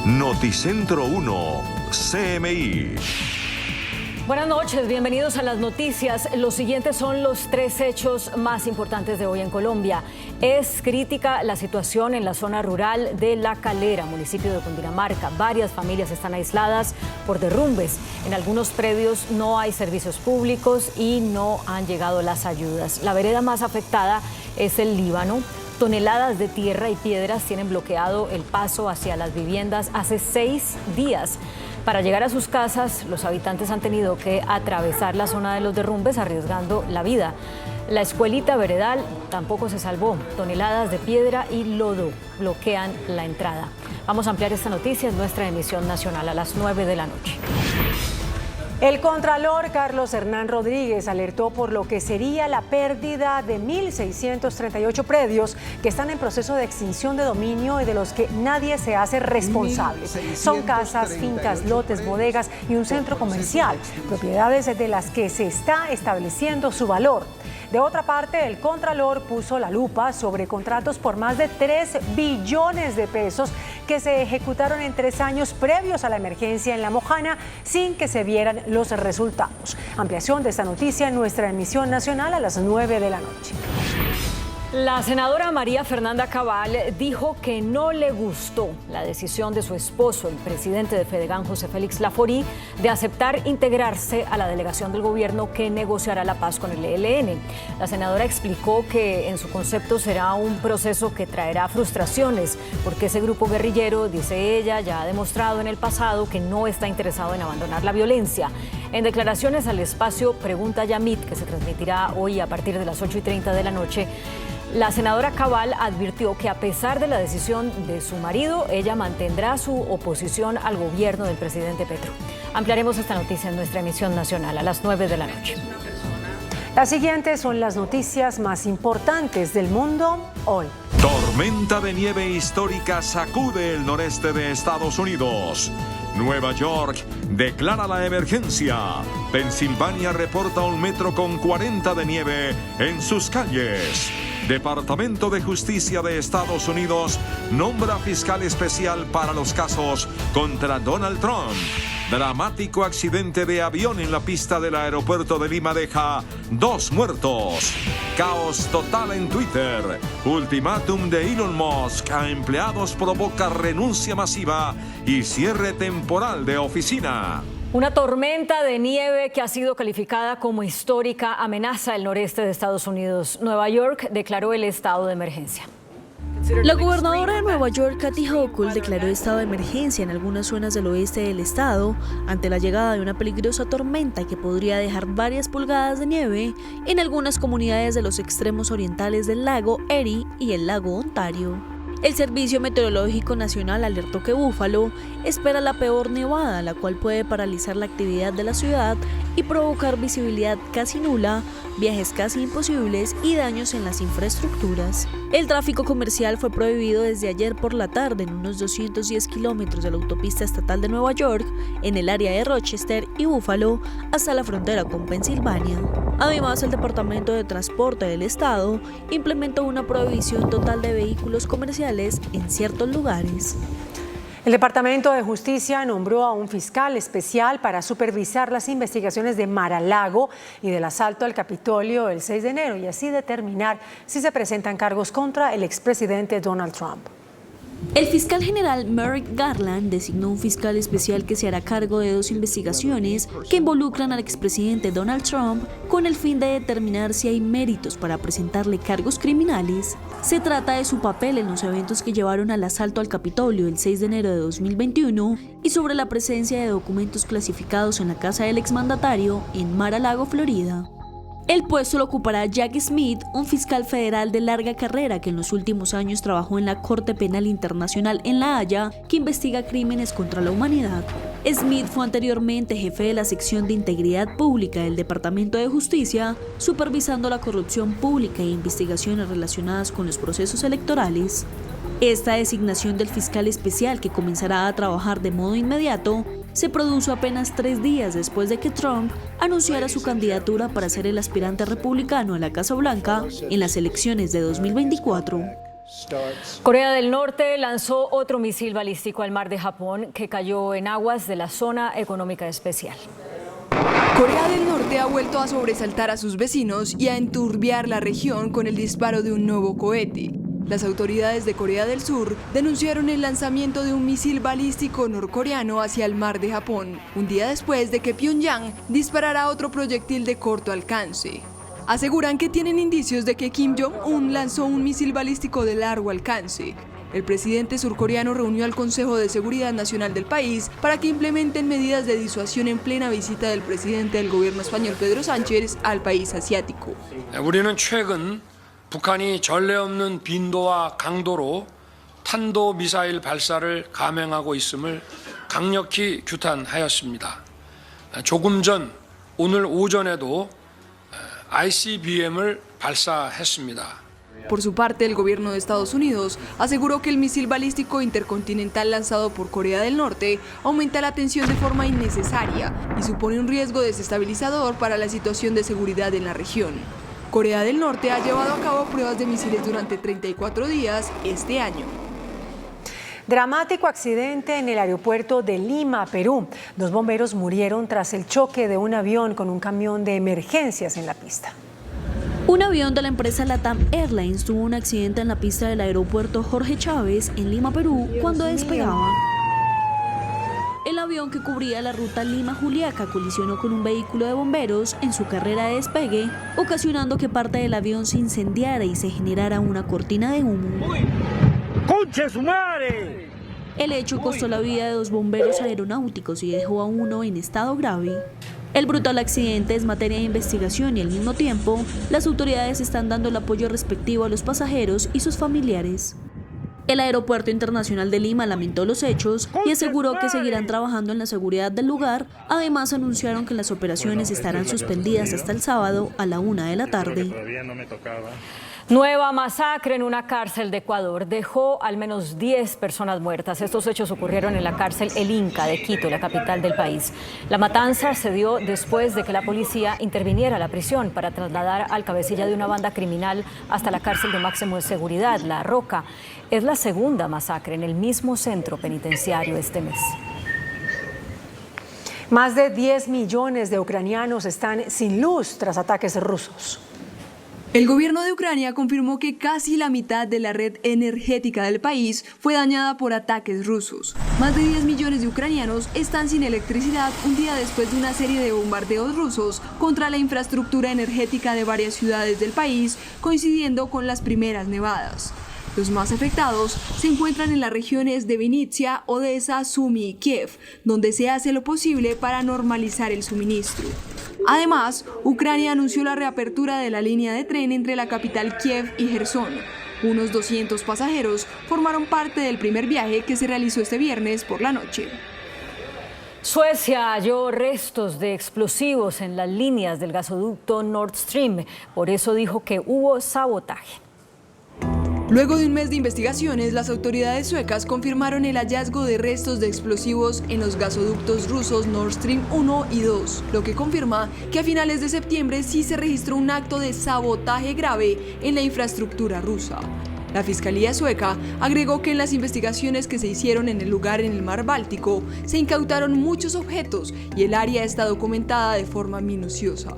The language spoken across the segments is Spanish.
Noticentro 1, CMI. Buenas noches, bienvenidos a las noticias. Los siguientes son los 3 hechos más importantes de hoy en Colombia. Es crítica la situación en la zona rural de La Calera, municipio de Cundinamarca. Varias familias están aisladas por derrumbes. En algunos predios no hay servicios públicos y no han llegado las ayudas. La vereda más afectada es el Líbano. Toneladas de tierra y piedras tienen bloqueado el paso hacia las viviendas hace 6 días. Para llegar a sus casas, los habitantes han tenido que atravesar la zona de los derrumbes arriesgando la vida. La escuelita veredal tampoco se salvó. Toneladas de piedra y lodo bloquean la entrada. Vamos a ampliar esta noticia en nuestra emisión nacional a las 9 de la noche. El contralor Carlos Hernán Rodríguez alertó por lo que sería la pérdida de 1.638 predios que están en proceso de extinción de dominio y de los que nadie se hace responsable. Son casas, fincas, lotes, bodegas y un centro comercial, propiedades de las que se está estableciendo su valor. De otra parte, el contralor puso la lupa sobre contratos por más de 3 billones de pesos que se ejecutaron en 3 años previos a la emergencia en La Mojana sin que se vieran los resultados. Ampliación de esta noticia en nuestra emisión nacional a las 9 de la noche. La senadora María Fernanda Cabal dijo que no le gustó la decisión de su esposo, el presidente de Fedegan, José Félix Laforí, de aceptar integrarse a la delegación del gobierno que negociará la paz con el ELN. La senadora explicó que en su concepto será un proceso que traerá frustraciones, porque ese grupo guerrillero, dice ella, ya ha demostrado en el pasado que no está interesado en abandonar la violencia. En declaraciones al espacio Pregunta Yamit, que se transmitirá hoy a partir de las 8:30 de la noche, la senadora Cabal advirtió que a pesar de la decisión de su marido, ella mantendrá su oposición al gobierno del presidente Petro. Ampliaremos esta noticia en nuestra emisión nacional a las 9 de la noche. Las siguientes son las noticias más importantes del mundo hoy. Tormenta de nieve histórica sacude el noreste de Estados Unidos. Nueva York declara la emergencia. Pensilvania reporta 1 metro con 40 de nieve en sus calles. Departamento de Justicia de Estados Unidos nombra fiscal especial para los casos contra Donald Trump. Dramático accidente de avión en la pista del aeropuerto de Lima deja 2 muertos. Caos total en Twitter. Ultimátum de Elon Musk a empleados provoca renuncia masiva y cierre temporal de oficina. Una tormenta de nieve que ha sido calificada como histórica amenaza el noreste de Estados Unidos. Nueva York declaró el estado de emergencia. La gobernadora de Nueva York, Kathy Hochul, declaró estado de emergencia en algunas zonas del oeste del estado ante la llegada de una peligrosa tormenta que podría dejar varias pulgadas de nieve en algunas comunidades de los extremos orientales del lago Erie y el lago Ontario. El Servicio Meteorológico Nacional alertó que Buffalo espera la peor nevada, la cual puede paralizar la actividad de la ciudad y provocar visibilidad casi nula, viajes casi imposibles y daños en las infraestructuras. El tráfico comercial fue prohibido desde ayer por la tarde en unos 210 kilómetros de la autopista estatal de Nueva York, en el área de Rochester y Buffalo, hasta la frontera con Pensilvania. Además, el Departamento de Transporte del Estado implementó una prohibición total de vehículos comerciales en ciertos lugares. El Departamento de Justicia nombró a un fiscal especial para supervisar las investigaciones de Mar-a-Lago y del asalto al Capitolio el 6 de enero y así determinar si se presentan cargos contra el expresidente Donald Trump. El fiscal general Merrick Garland designó un fiscal especial que se hará cargo de 2 investigaciones que involucran al expresidente Donald Trump con el fin de determinar si hay méritos para presentarle cargos criminales. Se trata de su papel en los eventos que llevaron al asalto al Capitolio el 6 de enero de 2021 y sobre la presencia de documentos clasificados en la casa del exmandatario en Mar-a-Lago, Florida. El puesto lo ocupará Jack Smith, un fiscal federal de larga carrera que en los últimos años trabajó en la Corte Penal Internacional en La Haya, que investiga crímenes contra la humanidad. Smith fue anteriormente jefe de la sección de Integridad Pública del Departamento de Justicia, supervisando la corrupción pública e investigaciones relacionadas con los procesos electorales. Esta designación del fiscal especial, que comenzará a trabajar de modo inmediato, se produjo apenas 3 días después de que Trump anunciara su candidatura para ser el aspirante republicano a la Casa Blanca en las elecciones de 2024. Corea del Norte lanzó otro misil balístico al mar de Japón que cayó en aguas de la zona económica especial. Corea del Norte ha vuelto a sobresaltar a sus vecinos y a enturbiar la región con el disparo de un nuevo cohete. Las autoridades de Corea del Sur denunciaron el lanzamiento de un misil balístico norcoreano hacia el mar de Japón, un día después de que Pyongyang disparara otro proyectil de corto alcance. Aseguran que tienen indicios de que Kim Jong-un lanzó un misil balístico de largo alcance. El presidente surcoreano reunió al Consejo de Seguridad Nacional del país para que implementen medidas de disuasión en plena visita del presidente del gobierno español Pedro Sánchez al país asiático. 우리는 최근 북한이 전례 없는 빈도와 강도로 탄도 미사일 발사를 감행하고 있음을 강력히 규탄하였습니다. 조금 전 오늘 오전에도 ICBM을 발사했습니다. Por su parte, el gobierno de Estados Unidos aseguró que el misil balístico intercontinental lanzado por Corea del Norte aumenta la tensión de forma innecesaria y supone un riesgo desestabilizador para la situación de seguridad en la región. Corea del Norte ha llevado a cabo pruebas de misiles durante 34 días este año. Dramático accidente en el aeropuerto de Lima, Perú. 2 bomberos murieron tras el choque de un avión con un camión de emergencias en la pista. Un avión de la empresa LATAM Airlines tuvo un accidente en la pista del aeropuerto Jorge Chávez en Lima, Perú, cuando despegaba. El avión que cubría la ruta Lima-Juliaca colisionó con un vehículo de bomberos en su carrera de despegue, ocasionando que parte del avión se incendiara y se generara una cortina de humo. ¡Conche su madre! El hecho costó la vida de 2 bomberos aeronáuticos y dejó a uno en estado grave. El brutal accidente es materia de investigación y al mismo tiempo, las autoridades están dando el apoyo respectivo a los pasajeros y sus familiares. El Aeropuerto Internacional de Lima lamentó los hechos y aseguró que seguirán trabajando en la seguridad del lugar. Además, anunciaron que las operaciones estarán suspendidas hasta el sábado a la 1 de la tarde. Nueva masacre en una cárcel de Ecuador dejó al menos 10 personas muertas. Estos hechos ocurrieron en la cárcel El Inca de Quito, la capital del país. La matanza se dio después de que la policía interviniera a la prisión para trasladar al cabecilla de una banda criminal hasta la cárcel de máxima seguridad, La Roca. Es la segunda masacre en el mismo centro penitenciario este mes. Más de 10 millones de ucranianos están sin luz tras ataques rusos. El gobierno de Ucrania confirmó que casi la mitad de la red energética del país fue dañada por ataques rusos. Más de 10 millones de ucranianos están sin electricidad un día después de una serie de bombardeos rusos contra la infraestructura energética de varias ciudades del país, coincidiendo con las primeras nevadas. Los más afectados se encuentran en las regiones de Vinnytsia, Odessa, Sumy y Kiev, donde se hace lo posible para normalizar el suministro. Además, Ucrania anunció la reapertura de la línea de tren entre la capital Kiev y Jersón. Unos 200 pasajeros formaron parte del primer viaje que se realizó este viernes por la noche. Suecia halló restos de explosivos en las líneas del gasoducto Nord Stream. Por eso dijo que hubo sabotaje. Luego de un mes de investigaciones, las autoridades suecas confirmaron el hallazgo de restos de explosivos en los gasoductos rusos Nord Stream 1 y 2, lo que confirma que a finales de septiembre sí se registró un acto de sabotaje grave en la infraestructura rusa. La Fiscalía sueca agregó que en las investigaciones que se hicieron en el lugar en el mar Báltico se incautaron muchos objetos y el área está documentada de forma minuciosa.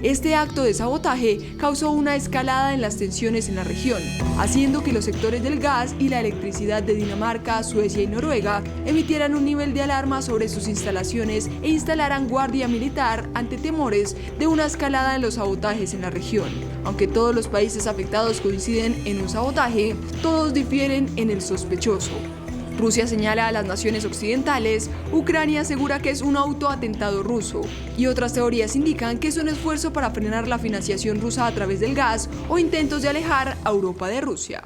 Este acto de sabotaje causó una escalada en las tensiones en la región, haciendo que los sectores del gas y la electricidad de Dinamarca, Suecia y Noruega emitieran un nivel de alarma sobre sus instalaciones e instalaran guardia militar ante temores de una escalada en los sabotajes en la región. Aunque todos los países afectados coinciden en un sabotaje, todos difieren en el sospechoso. Rusia señala a las naciones occidentales, Ucrania asegura que es un autoatentado ruso y otras teorías indican que es un esfuerzo para frenar la financiación rusa a través del gas o intentos de alejar a Europa de Rusia.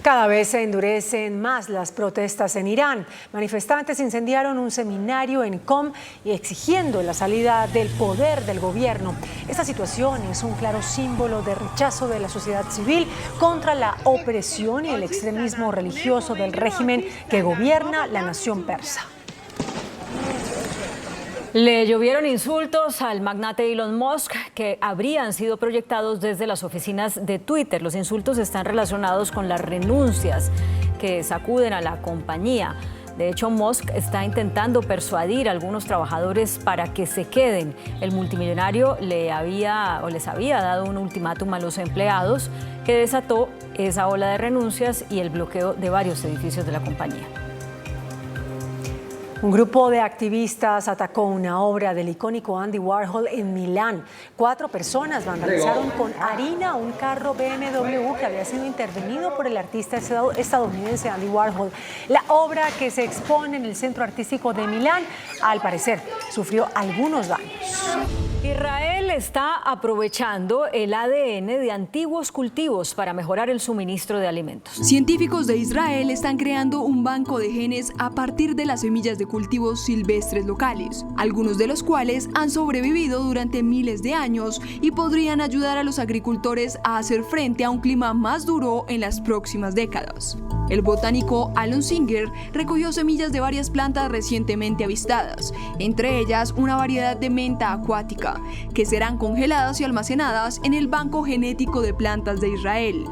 Cada vez se endurecen más las protestas en Irán. Manifestantes incendiaron un seminario en Qom y exigiendo la salida del poder del gobierno. Esta situación es un claro símbolo de rechazo de la sociedad civil contra la opresión y el extremismo religioso del régimen que gobierna la nación persa. Le llovieron insultos al magnate Elon Musk que habrían sido proyectados desde las oficinas de Twitter. Los insultos están relacionados con las renuncias que sacuden a la compañía. De hecho, Musk está intentando persuadir a algunos trabajadores para que se queden. El multimillonario les había dado un ultimátum a los empleados que desató esa ola de renuncias y el bloqueo de varios edificios de la compañía. Un grupo de activistas atacó una obra del icónico Andy Warhol en Milán. 4 personas vandalizaron con harina un carro BMW que había sido intervenido por el artista estadounidense Andy Warhol. La obra, que se expone en el Centro Artístico de Milán, al parecer sufrió algunos daños. Israel está aprovechando el ADN de antiguos cultivos para mejorar el suministro de alimentos. Científicos de Israel están creando un banco de genes a partir de las semillas de cultivos silvestres locales, algunos de los cuales han sobrevivido durante miles de años y podrían ayudar a los agricultores a hacer frente a un clima más duro en las próximas décadas. El botánico Alon Singer recogió semillas de varias plantas recientemente avistadas, entre ellas una variedad de menta acuática, que serán congeladas y almacenadas en el Banco Genético de Plantas de Israel.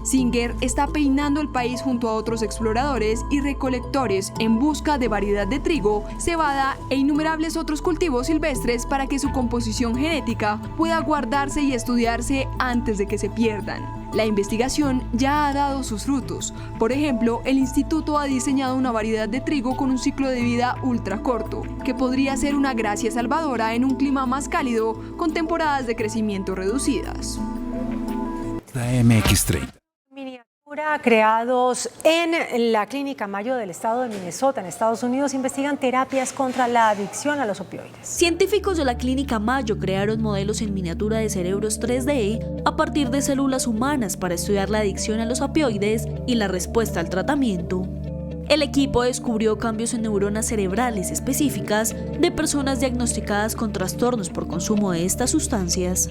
Singer está peinando el país junto a otros exploradores y recolectores en busca de variedad de trigo, cebada e innumerables otros cultivos silvestres para que su composición genética pueda guardarse y estudiarse antes de que se pierdan. La investigación ya ha dado sus frutos. Por ejemplo, el instituto ha diseñado una variedad de trigo con un ciclo de vida ultra corto, que podría ser una gracia salvadora en un clima más cálido con temporadas de crecimiento reducidas. La MX30. Creados en la Clínica Mayo del estado de Minnesota, en Estados Unidos, investigan terapias contra la adicción a los opioides. Científicos de la Clínica Mayo crearon modelos en miniatura de cerebros 3D a partir de células humanas para estudiar la adicción a los opioides y la respuesta al tratamiento. El equipo descubrió cambios en neuronas cerebrales específicas de personas diagnosticadas con trastornos por consumo de estas sustancias.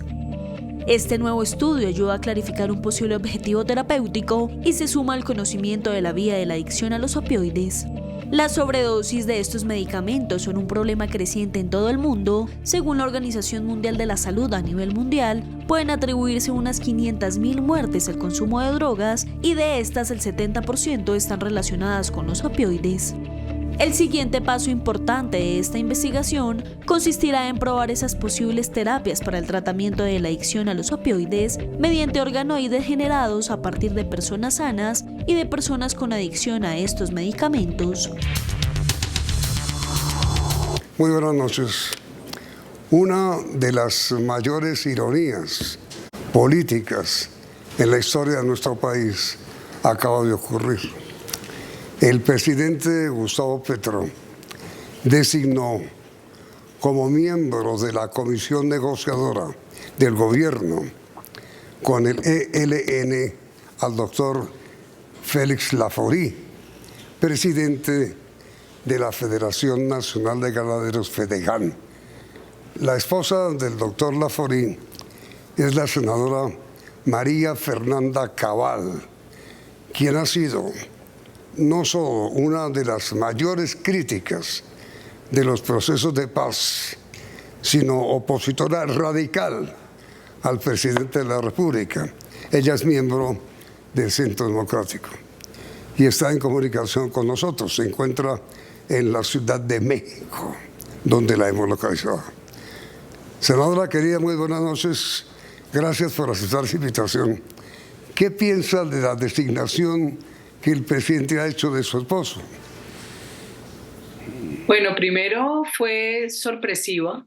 Este nuevo estudio ayuda a clarificar un posible objetivo terapéutico y se suma al conocimiento de la vía de la adicción a los opioides. Las sobredosis de estos medicamentos son un problema creciente en todo el mundo. Según la Organización Mundial de la Salud, a nivel mundial, pueden atribuirse unas 500.000 muertes al consumo de drogas y de estas el 70% están relacionadas con los opioides. El siguiente paso importante de esta investigación consistirá en probar esas posibles terapias para el tratamiento de la adicción a los opioides mediante organoides generados a partir de personas sanas y de personas con adicción a estos medicamentos. Muy buenas noches. Una de las mayores ironías políticas en la historia de nuestro país acaba de ocurrir. El presidente Gustavo Petro designó como miembro de la comisión negociadora del gobierno con el ELN al doctor Félix Laforí, presidente de la Federación Nacional de Ganaderos FEDEGAN. La esposa del doctor Laforí es la senadora María Fernanda Cabal, quien ha sido no solo una de las mayores críticas de los procesos de paz, sino opositora radical al presidente de la República. Ella es miembro del Centro Democrático y está en comunicación con nosotros. Se encuentra en la Ciudad de México, donde la hemos localizado. Senadora querida, muy buenas noches. Gracias por aceptar esta invitación. ¿Qué piensa de la designación que el presidente ha hecho de su esposo? Bueno, primero fue sorpresiva.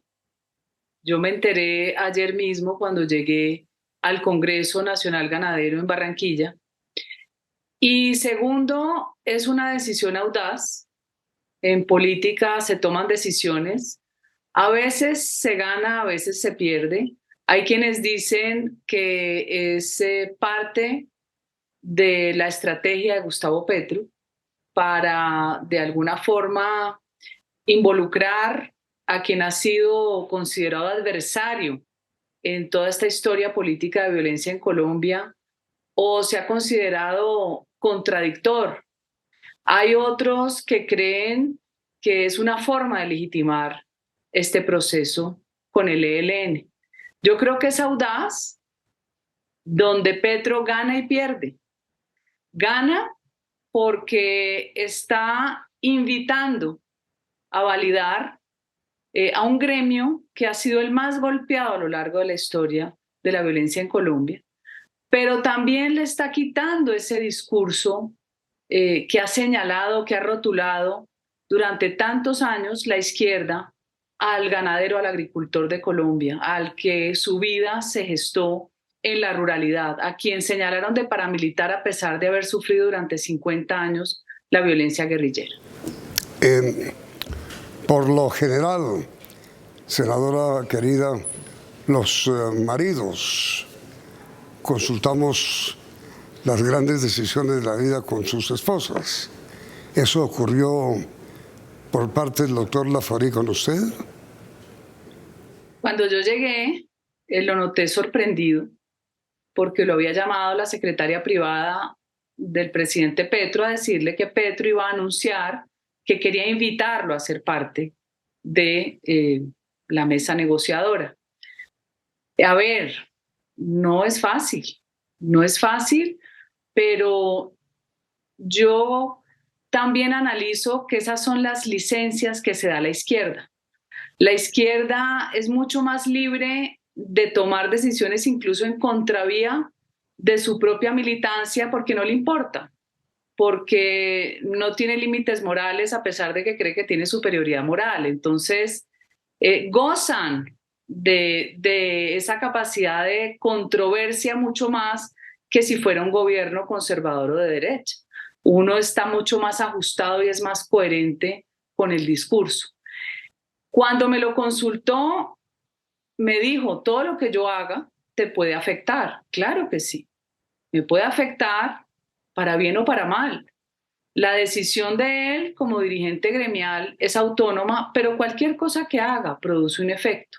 Yo me enteré ayer mismo cuando llegué al Congreso Nacional Ganadero en Barranquilla. Y segundo, es una decisión audaz. En política se toman decisiones. A veces se gana, a veces se pierde. Hay quienes dicen que es parte de la estrategia de Gustavo Petro para, de alguna forma, involucrar a quien ha sido considerado adversario en toda esta historia política de violencia en Colombia, o se ha considerado contradictor. Hay otros que creen que es una forma de legitimar este proceso con el ELN. Yo creo que es audaz, donde Petro gana y pierde. Gana porque está invitando a validar a un gremio que ha sido el más golpeado a lo largo de la historia de la violencia en Colombia, pero también le está quitando ese discurso que ha señalado, que ha rotulado durante tantos años la izquierda al ganadero, al agricultor de Colombia, al que su vida se gestó en la ruralidad, a quien señalaron de paramilitar a pesar de haber sufrido durante 50 años la violencia guerrillera. Por lo general, senadora querida, los maridos consultamos las grandes decisiones de la vida con sus esposas. ¿Eso ocurrió por parte del doctor Laforí con usted? Cuando yo llegué, lo noté sorprendido porque lo había llamado la secretaria privada del presidente Petro a decirle que Petro iba a anunciar que quería invitarlo a ser parte de la mesa negociadora. A ver, no es fácil, pero yo también analizo que esas son las licencias que se da a la izquierda. La izquierda es mucho más libre de tomar decisiones incluso en contravía de su propia militancia porque no le importa, porque no tiene límites morales a pesar de que cree que tiene superioridad moral. Entonces, gozan de esa capacidad de controversia mucho más que si fuera un gobierno conservador o de derecha. Uno está mucho más ajustado y es más coherente con el discurso. Cuando me lo consultó, me dijo, todo lo que yo haga te puede afectar. Claro que sí, me puede afectar para bien o para mal. La decisión de él como dirigente gremial es autónoma, pero cualquier cosa que haga produce un efecto.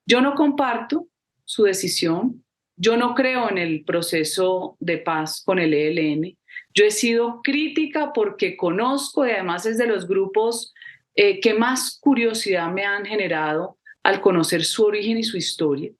Yo no comparto su decisión, yo no creo en el proceso de paz con el ELN. Yo he sido crítica porque conozco y además es de los grupos que más curiosidad me han generado al conocer su origen y su historia.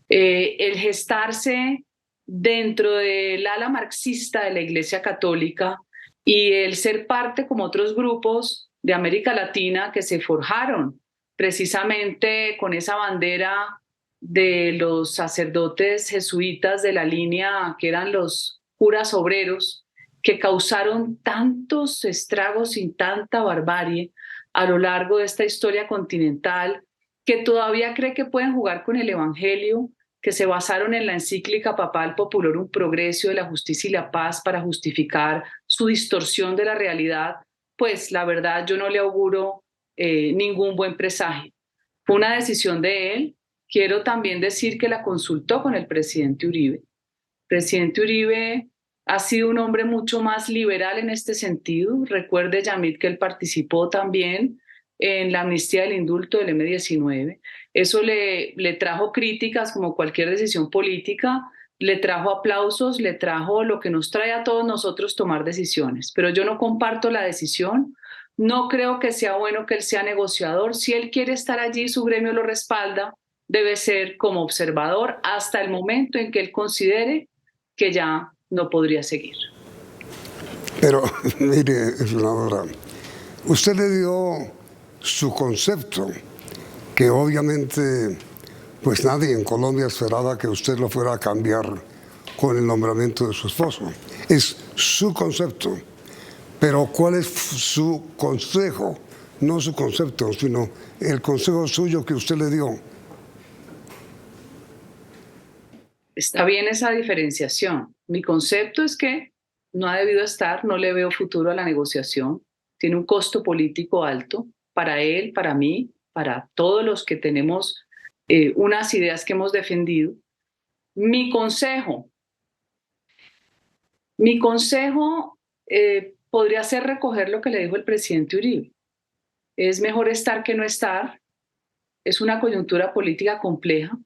El gestarse dentro del ala marxista de la Iglesia Católica y el ser parte como otros grupos de América Latina que se forjaron precisamente con esa bandera de los sacerdotes jesuitas de la línea que eran los curas obreros que causaron tantos estragos y tanta barbarie a lo largo de esta historia continental, que todavía cree que pueden jugar con el Evangelio, que se basaron en la encíclica papal Populorum Progressio de la justicia y la paz para justificar su distorsión de la realidad, pues la verdad yo no le auguro ningún buen presagio. Fue una decisión de él. Quiero también decir que la consultó con el presidente Uribe. El presidente Uribe ha sido un hombre mucho más liberal en este sentido. Recuerde, Yamit, que él participó también en la amnistía del indulto del M-19. Eso le trajo críticas como cualquier decisión política, le trajo aplausos, le trajo lo que nos trae a todos nosotros tomar decisiones. Pero yo no comparto la decisión, no creo que sea bueno que él sea negociador. Si él quiere estar allí, su gremio lo respalda, debe ser como observador hasta el momento en que él considere que ya no podría seguir. Pero, mire, senadora, usted le dio su concepto, que obviamente pues nadie en Colombia esperaba que usted lo fuera a cambiar con el nombramiento de su esposo. Es su concepto. Pero ¿cuál es su consejo? No su concepto, sino el consejo suyo que usted le dio. Está bien esa diferenciación. Mi concepto es que no ha debido estar, no le veo futuro a la negociación. Tiene un costo político alto para él, para mí, para todos los que tenemos unas ideas que hemos defendido. Mi consejo podría ser recoger lo que le dijo el presidente Uribe. Es mejor estar que no estar. Es una coyuntura política compleja.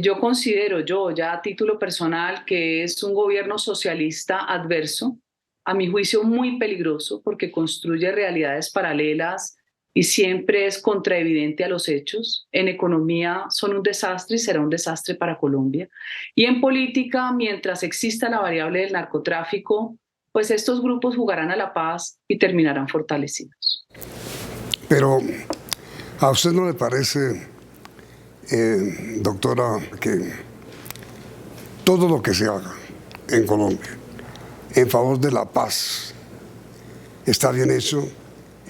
Yo considero, ya a título personal, que es un gobierno socialista adverso, a mi juicio muy peligroso, porque construye realidades paralelas y siempre es contraevidente a los hechos. En economía son un desastre y será un desastre para Colombia. Y en política, mientras exista la variable del narcotráfico, pues estos grupos jugarán a la paz y terminarán fortalecidos. Pero, ¿a usted no le parece, doctora, que todo lo que se haga en Colombia en favor de la paz está bien hecho,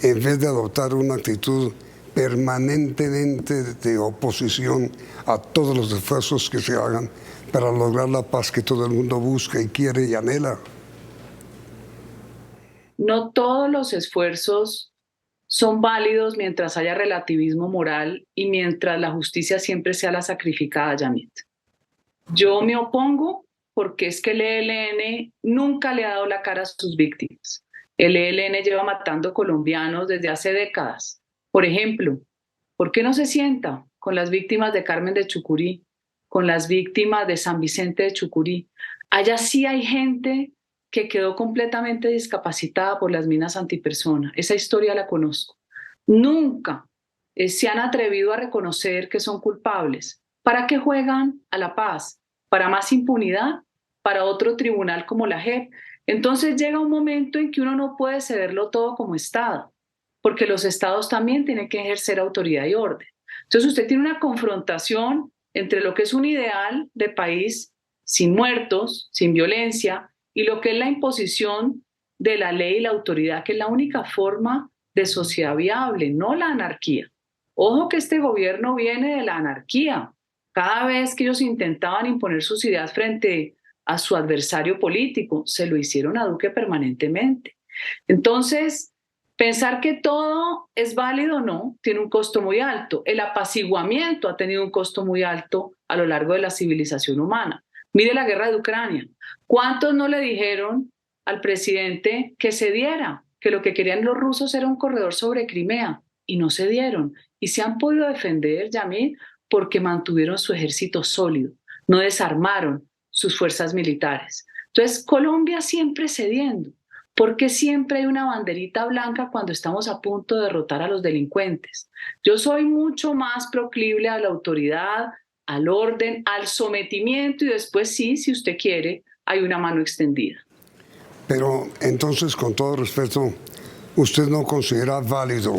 en vez de adoptar una actitud permanentemente de oposición a todos los esfuerzos que se hagan para lograr la paz que todo el mundo busca y quiere y anhela? No todos los esfuerzos son válidos mientras haya relativismo moral y mientras la justicia siempre sea la sacrificada, Yamit. Yo me opongo porque es que el ELN nunca le ha dado la cara a sus víctimas. El ELN lleva matando colombianos desde hace décadas. Por ejemplo, ¿por qué no se sienta con las víctimas de Carmen de Chucurí, con las víctimas de San Vicente de Chucurí? Allá sí hay gente que quedó completamente discapacitada por las minas antipersona. Esa historia la conozco. Nunca se han atrevido a reconocer que son culpables. ¿Para qué juegan a la paz? ¿Para más impunidad? ¿Para otro tribunal como la JEP? Entonces llega un momento en que uno no puede cederlo todo como Estado, porque los Estados también tienen que ejercer autoridad y orden. Entonces usted tiene una confrontación entre lo que es un ideal de país sin muertos, sin violencia, y lo que es la imposición de la ley y la autoridad, que es la única forma de sociedad viable, no la anarquía. Ojo que este gobierno viene de la anarquía. Cada vez que ellos intentaban imponer sus ideas frente a su adversario político, se lo hicieron a Duque permanentemente. Entonces, pensar que todo es válido, no, tiene un costo muy alto. El apaciguamiento ha tenido un costo muy alto a lo largo de la civilización humana. Mire la guerra de Ucrania. ¿Cuántos no le dijeron al presidente que se diera? Que lo que querían los rusos era un corredor sobre Crimea, y no se dieron. Y se han podido defender, Yamil, porque mantuvieron su ejército sólido, no desarmaron sus fuerzas militares. Entonces, Colombia siempre cediendo. ¿Por qué siempre hay una banderita blanca cuando estamos a punto de derrotar a los delincuentes? Yo soy mucho más proclive a la autoridad, al orden, al sometimiento, y después sí, si usted quiere, hay una mano extendida. Pero entonces, con todo respeto, ¿usted no considera válido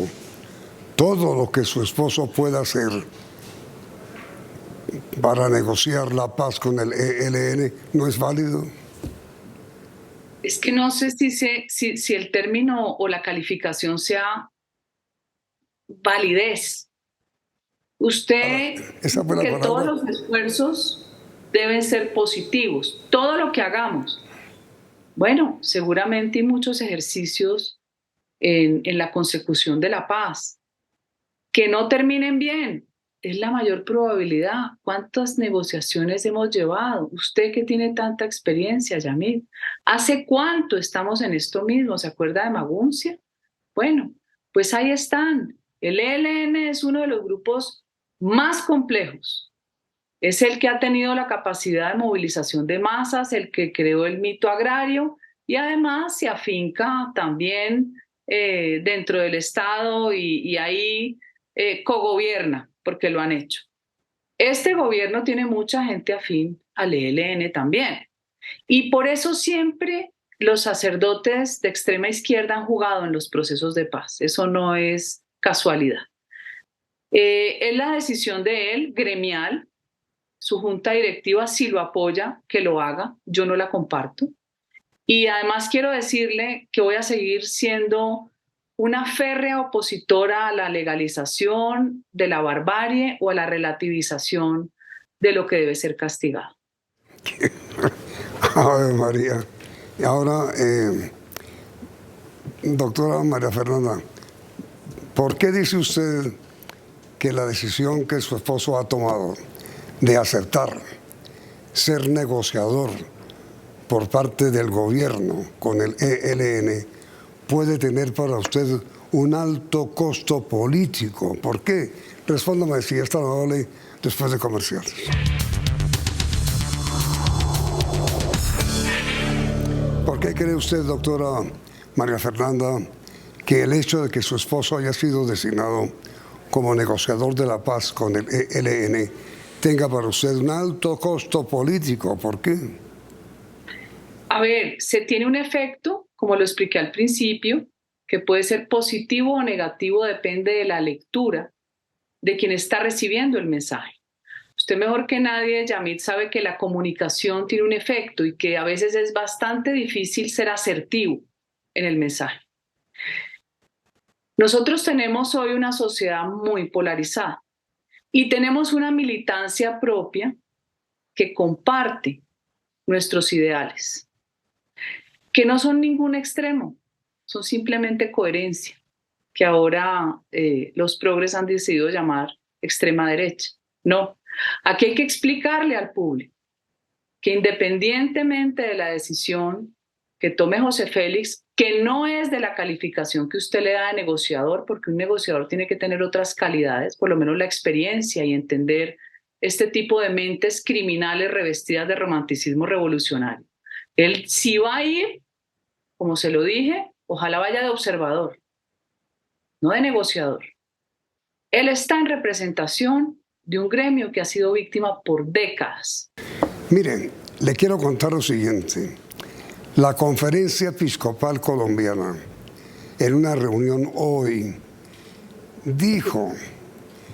todo lo que su esposo pueda hacer para negociar la paz con el ELN? ¿No es válido? Es que no sé si el término o la calificación sea validez. Usted que todos los esfuerzos deben ser positivos, todo lo que hagamos. Bueno, seguramente hay muchos ejercicios en la consecución de la paz que no terminen bien. Es la mayor probabilidad. ¿Cuántas negociaciones hemos llevado? Usted que tiene tanta experiencia, Yamil. ¿Hace cuánto estamos en esto mismo? ¿Se acuerda de Maguncia? Bueno, pues ahí están. El ELN es uno de los grupos más complejos. Es el que ha tenido la capacidad de movilización de masas, el que creó el mito agrario y además se afinca también dentro del Estado y ahí cogobierna, porque lo han hecho. Este gobierno tiene mucha gente afín al ELN también. Y por eso siempre los sacerdotes de extrema izquierda han jugado en los procesos de paz. Eso no es casualidad. Es la decisión de él, gremial. Su junta directiva sí lo apoya, que lo haga. Yo no la comparto. Y además quiero decirle que voy a seguir siendo una férrea opositora a la legalización de la barbarie o a la relativización de lo que debe ser castigado. Ave María. Y ahora, doctora María Fernanda, ¿por qué dice usted que la decisión que su esposo ha tomado de aceptar ser negociador por parte del gobierno con el ELN puede tener para usted un alto costo político? ¿Por qué? Respóndame si es tan amable después de comerciales. ¿Por qué cree usted, doctora María Fernanda, que el hecho de que su esposo haya sido designado como negociador de la paz con el ELN tenga para usted un alto costo político? ¿Por qué? A ver, se tiene un efecto, como lo expliqué al principio, que puede ser positivo o negativo, depende de la lectura de quien está recibiendo el mensaje. Usted mejor que nadie, Yamit, sabe que la comunicación tiene un efecto y que a veces es bastante difícil ser asertivo en el mensaje. Nosotros tenemos hoy una sociedad muy polarizada y tenemos una militancia propia que comparte nuestros ideales, que no son ningún extremo, son simplemente coherencia, que ahora los progres han decidido llamar extrema derecha. No, aquí hay que explicarle al público que independientemente de la decisión que tome José Félix, que no es de la calificación que usted le da de negociador, porque un negociador tiene que tener otras calidades, por lo menos la experiencia y entender este tipo de mentes criminales revestidas de romanticismo revolucionario. Él sí va a ir, como se lo dije, ojalá vaya de observador, no de negociador. Él está en representación de un gremio que ha sido víctima por décadas. Miren, le quiero contar lo siguiente. La Conferencia Episcopal Colombiana, en una reunión hoy, dijo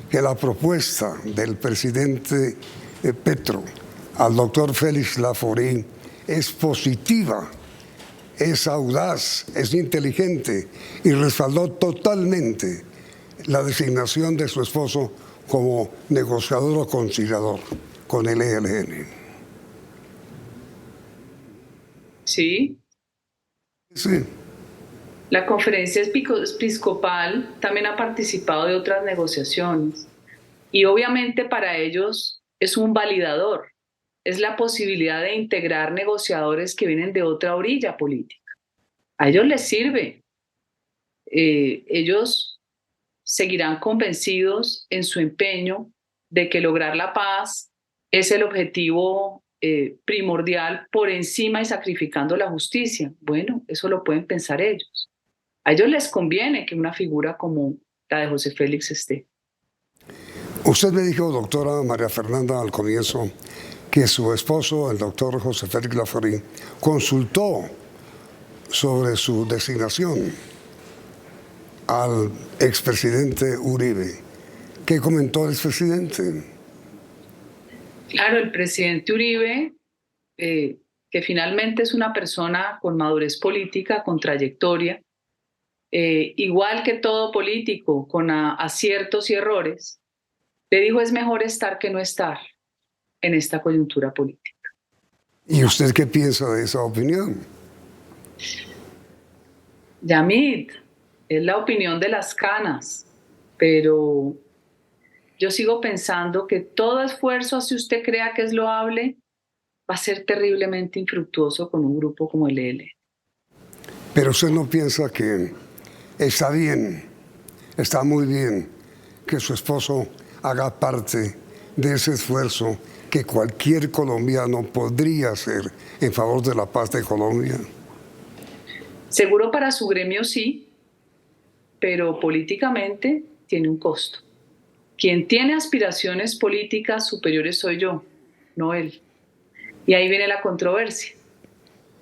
que la propuesta del presidente Petro al doctor Félix Laforí es positiva, es audaz, es inteligente y respaldó totalmente la designación de su esposo como negociador o conciliador con el ELN. Sí. Sí. La conferencia episcopal también ha participado de otras negociaciones y obviamente para ellos es un validador, es la posibilidad de integrar negociadores que vienen de otra orilla política. A ellos les sirve. Ellos seguirán convencidos en su empeño de que lograr la paz es el objetivo primordial por encima y sacrificando la justicia. Bueno, eso lo pueden pensar ellos. A ellos les conviene que una figura como la de José Félix esté. Usted me dijo, doctora María Fernanda, al comienzo, que su esposo, el doctor José Félix Laforí, consultó sobre su designación al expresidente Uribe. ¿Qué comentó el expresidente? Claro, el presidente Uribe, que finalmente es una persona con madurez política, con trayectoria, igual que todo político, con aciertos y errores, le dijo es mejor estar que no estar en esta coyuntura política. ¿Y usted qué piensa de esa opinión? Yamit, es la opinión de las canas, pero yo sigo pensando que todo esfuerzo, si usted crea que es loable, va a ser terriblemente infructuoso con un grupo como el ELN. Pero usted no piensa que está bien, está muy bien que su esposo haga parte de ese esfuerzo que cualquier colombiano podría hacer en favor de la paz de Colombia. Seguro para su gremio sí, pero políticamente tiene un costo. Quien tiene aspiraciones políticas superiores soy yo, no él. Y ahí viene la controversia.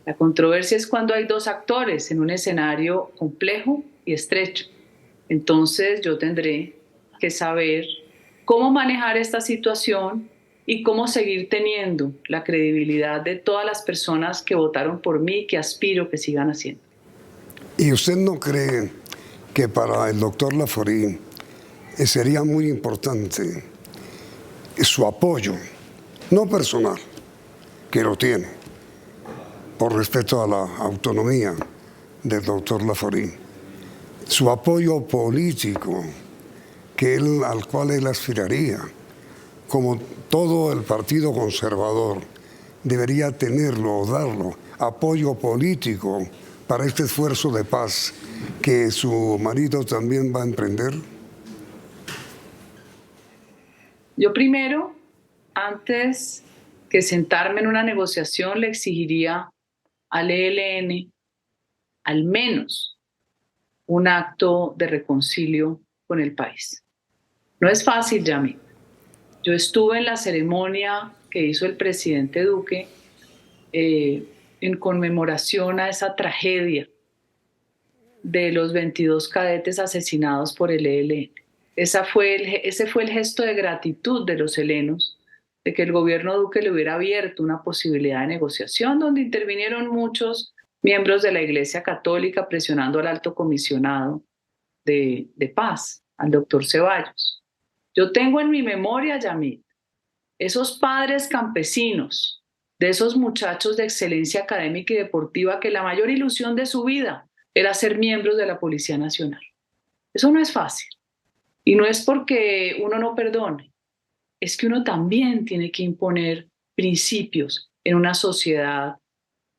La controversia es cuando hay dos actores en un escenario complejo y estrecho. Entonces yo tendré que saber cómo manejar esta situación y cómo seguir teniendo la credibilidad de todas las personas que votaron por mí y que aspiro que sigan haciendo. ¿Y usted no cree que para el doctor Laforí sería muy importante su apoyo, no personal, que lo tiene, por respeto a la autonomía del doctor Laforí, su apoyo político al cual él aspiraría, como todo el Partido Conservador debería tenerlo o darlo, apoyo político para este esfuerzo de paz que su marido también va a emprender? Yo primero, antes que sentarme en una negociación, le exigiría al ELN al menos un acto de reconcilio con el país. No es fácil, Yamit. Yo estuve en la ceremonia que hizo el presidente Duque en conmemoración a esa tragedia de los 22 cadetes asesinados por el ELN. Ese fue el gesto de gratitud de los helenos, de que el gobierno Duque le hubiera abierto una posibilidad de negociación donde intervinieron muchos miembros de la Iglesia Católica presionando al alto comisionado de paz, al doctor Ceballos. Yo tengo en mi memoria, Yamit, esos padres campesinos, de esos muchachos de excelencia académica y deportiva que la mayor ilusión de su vida era ser miembros de la Policía Nacional. Eso no es fácil. Y no es porque uno no perdone, es que uno también tiene que imponer principios en una sociedad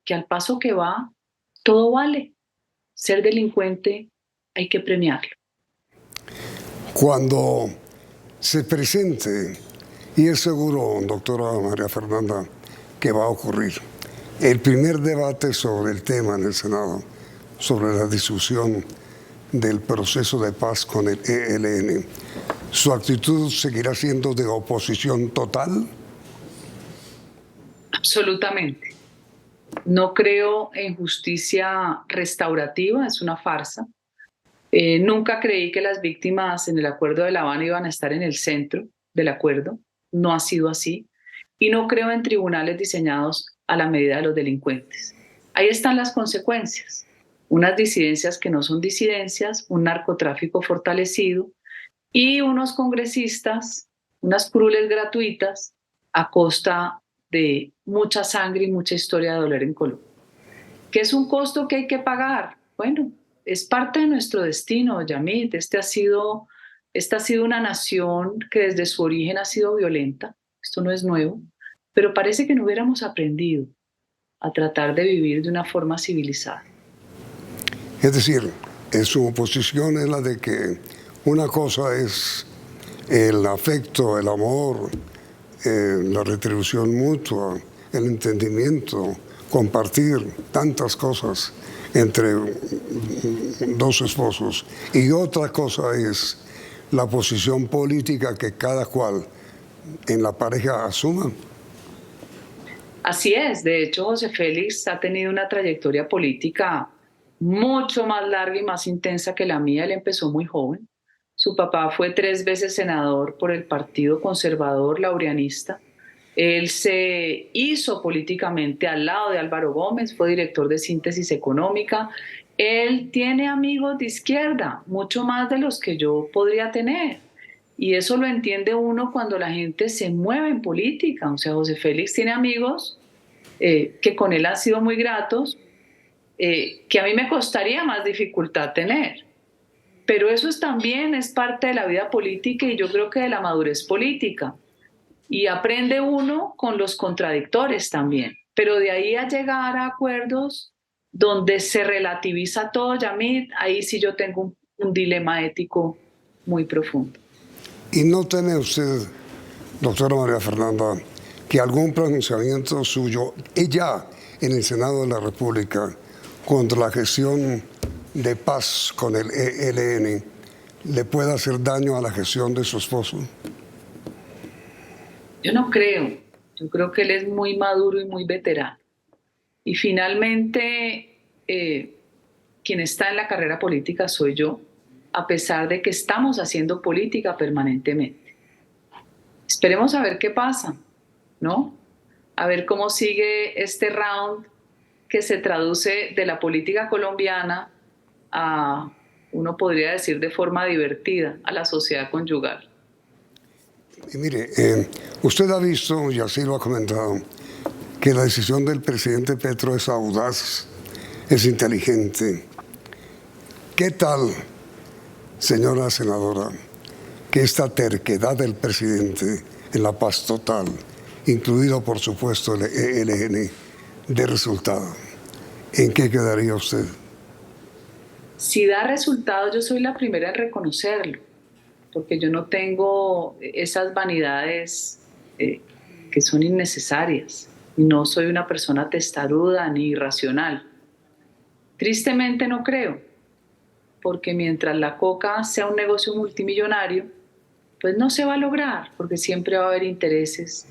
que al paso que va, todo vale. Ser delincuente hay que premiarlo. Cuando se presente, y es seguro, doctora María Fernanda, que va a ocurrir, el primer debate sobre el tema en el Senado, sobre la discusión del proceso de paz con el ELN, ¿su actitud seguirá siendo de oposición total? Absolutamente. No creo en justicia restaurativa, es una farsa. Nunca creí que las víctimas en el Acuerdo de La Habana iban a estar en el centro del acuerdo. No ha sido así. Y no creo en tribunales diseñados a la medida de los delincuentes. Ahí están las consecuencias. Unas disidencias que no son disidencias, un narcotráfico fortalecido y unos congresistas, unas curules gratuitas a costa de mucha sangre y mucha historia de dolor en Colombia. ¿Qué es un costo que hay que pagar? Bueno, es parte de nuestro destino, Yamit. Esta ha sido una nación que desde su origen ha sido violenta. Esto no es nuevo, pero parece que no hubiéramos aprendido a tratar de vivir de una forma civilizada. Es decir, su oposición es la de que una cosa es el afecto, el amor, la retribución mutua, el entendimiento, compartir tantas cosas entre dos esposos. Y otra cosa es la posición política que cada cual en la pareja asuma. Así es. De hecho, José Félix ha tenido una trayectoria política mucho más larga y más intensa que la mía. Él empezó muy joven. Su papá fue 3 veces senador por el Partido Conservador Laureanista. Él se hizo políticamente al lado de Álvaro Gómez, fue director de Síntesis Económica. Él tiene amigos de izquierda, mucho más de los que yo podría tener. Y eso lo entiende uno cuando la gente se mueve en política. O sea, José Félix tiene amigos que con él han sido muy gratos, que a mí me costaría más dificultad tener. Pero eso también es parte de la vida política y yo creo que de la madurez política. Y aprende uno con los contradictores también. Pero de ahí a llegar a acuerdos donde se relativiza todo, Yamit, ahí sí yo tengo un dilema ético muy profundo. ¿Y no tiene usted, doctora María Fernanda, que algún pronunciamiento suyo, ella en el Senado de la República, contra la gestión de paz con el ELN, le pueda hacer daño a la gestión de su esposo? Yo no creo. Yo creo que él es muy maduro y muy veterano. Y finalmente, quien está en la carrera política soy yo, a pesar de que estamos haciendo política permanentemente. Esperemos a ver qué pasa, ¿no? A ver cómo sigue este round que se traduce de la política colombiana a, uno podría decir de forma divertida, a la sociedad conyugal. Y mire, usted ha visto, y así lo ha comentado, que la decisión del presidente Petro es audaz, es inteligente. ¿Qué tal, señora senadora, que esta terquedad del presidente en la paz total, incluido por supuesto el ELN, dé resultado? ¿En qué quedaría usted? Si da resultado, yo soy la primera en reconocerlo, porque yo no tengo esas vanidades que son innecesarias. No soy una persona testaruda ni irracional. Tristemente no creo. porque mientras la coca sea un negocio multimillonario, pues no se va a lograr, porque siempre va a haber intereses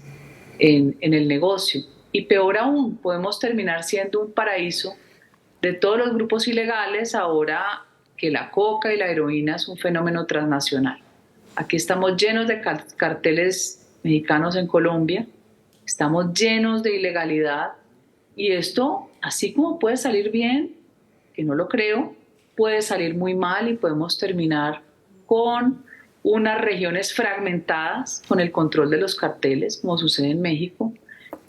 en el negocio. Y peor aún, podemos terminar siendo un paraíso de todos los grupos ilegales ahora que la coca y la heroína es un fenómeno transnacional. Aquí estamos llenos de carteles mexicanos en Colombia, estamos llenos de ilegalidad y esto, así como puede salir bien, que no lo creo, puede salir muy mal y podemos terminar con unas regiones fragmentadas con el control de los carteles, como sucede en México.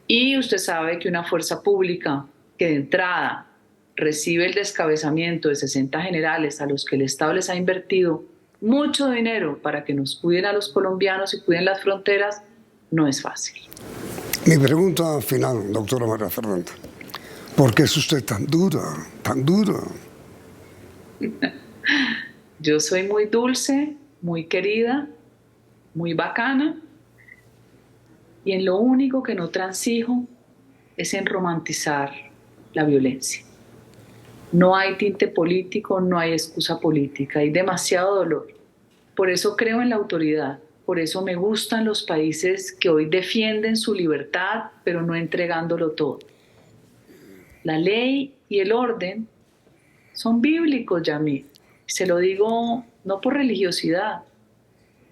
Y usted sabe que una fuerza pública que de entrada recibe el descabezamiento de 60 generales a los que el Estado les ha invertido mucho dinero para que nos cuiden a los colombianos y cuiden las fronteras, no es fácil. Mi pregunta final, doctora María Fernanda, ¿por qué es usted tan dura, tan dura? Yo soy muy dulce, muy querida, muy bacana, y en lo único que no transijo es en romantizar la violencia. No hay tinte político, no hay excusa política, hay demasiado dolor. Por eso creo en la autoridad, por eso me gustan los países que hoy defienden su libertad, pero no entregándolo todo. La ley y el orden son bíblicos, Yamil. Se lo digo no por religiosidad,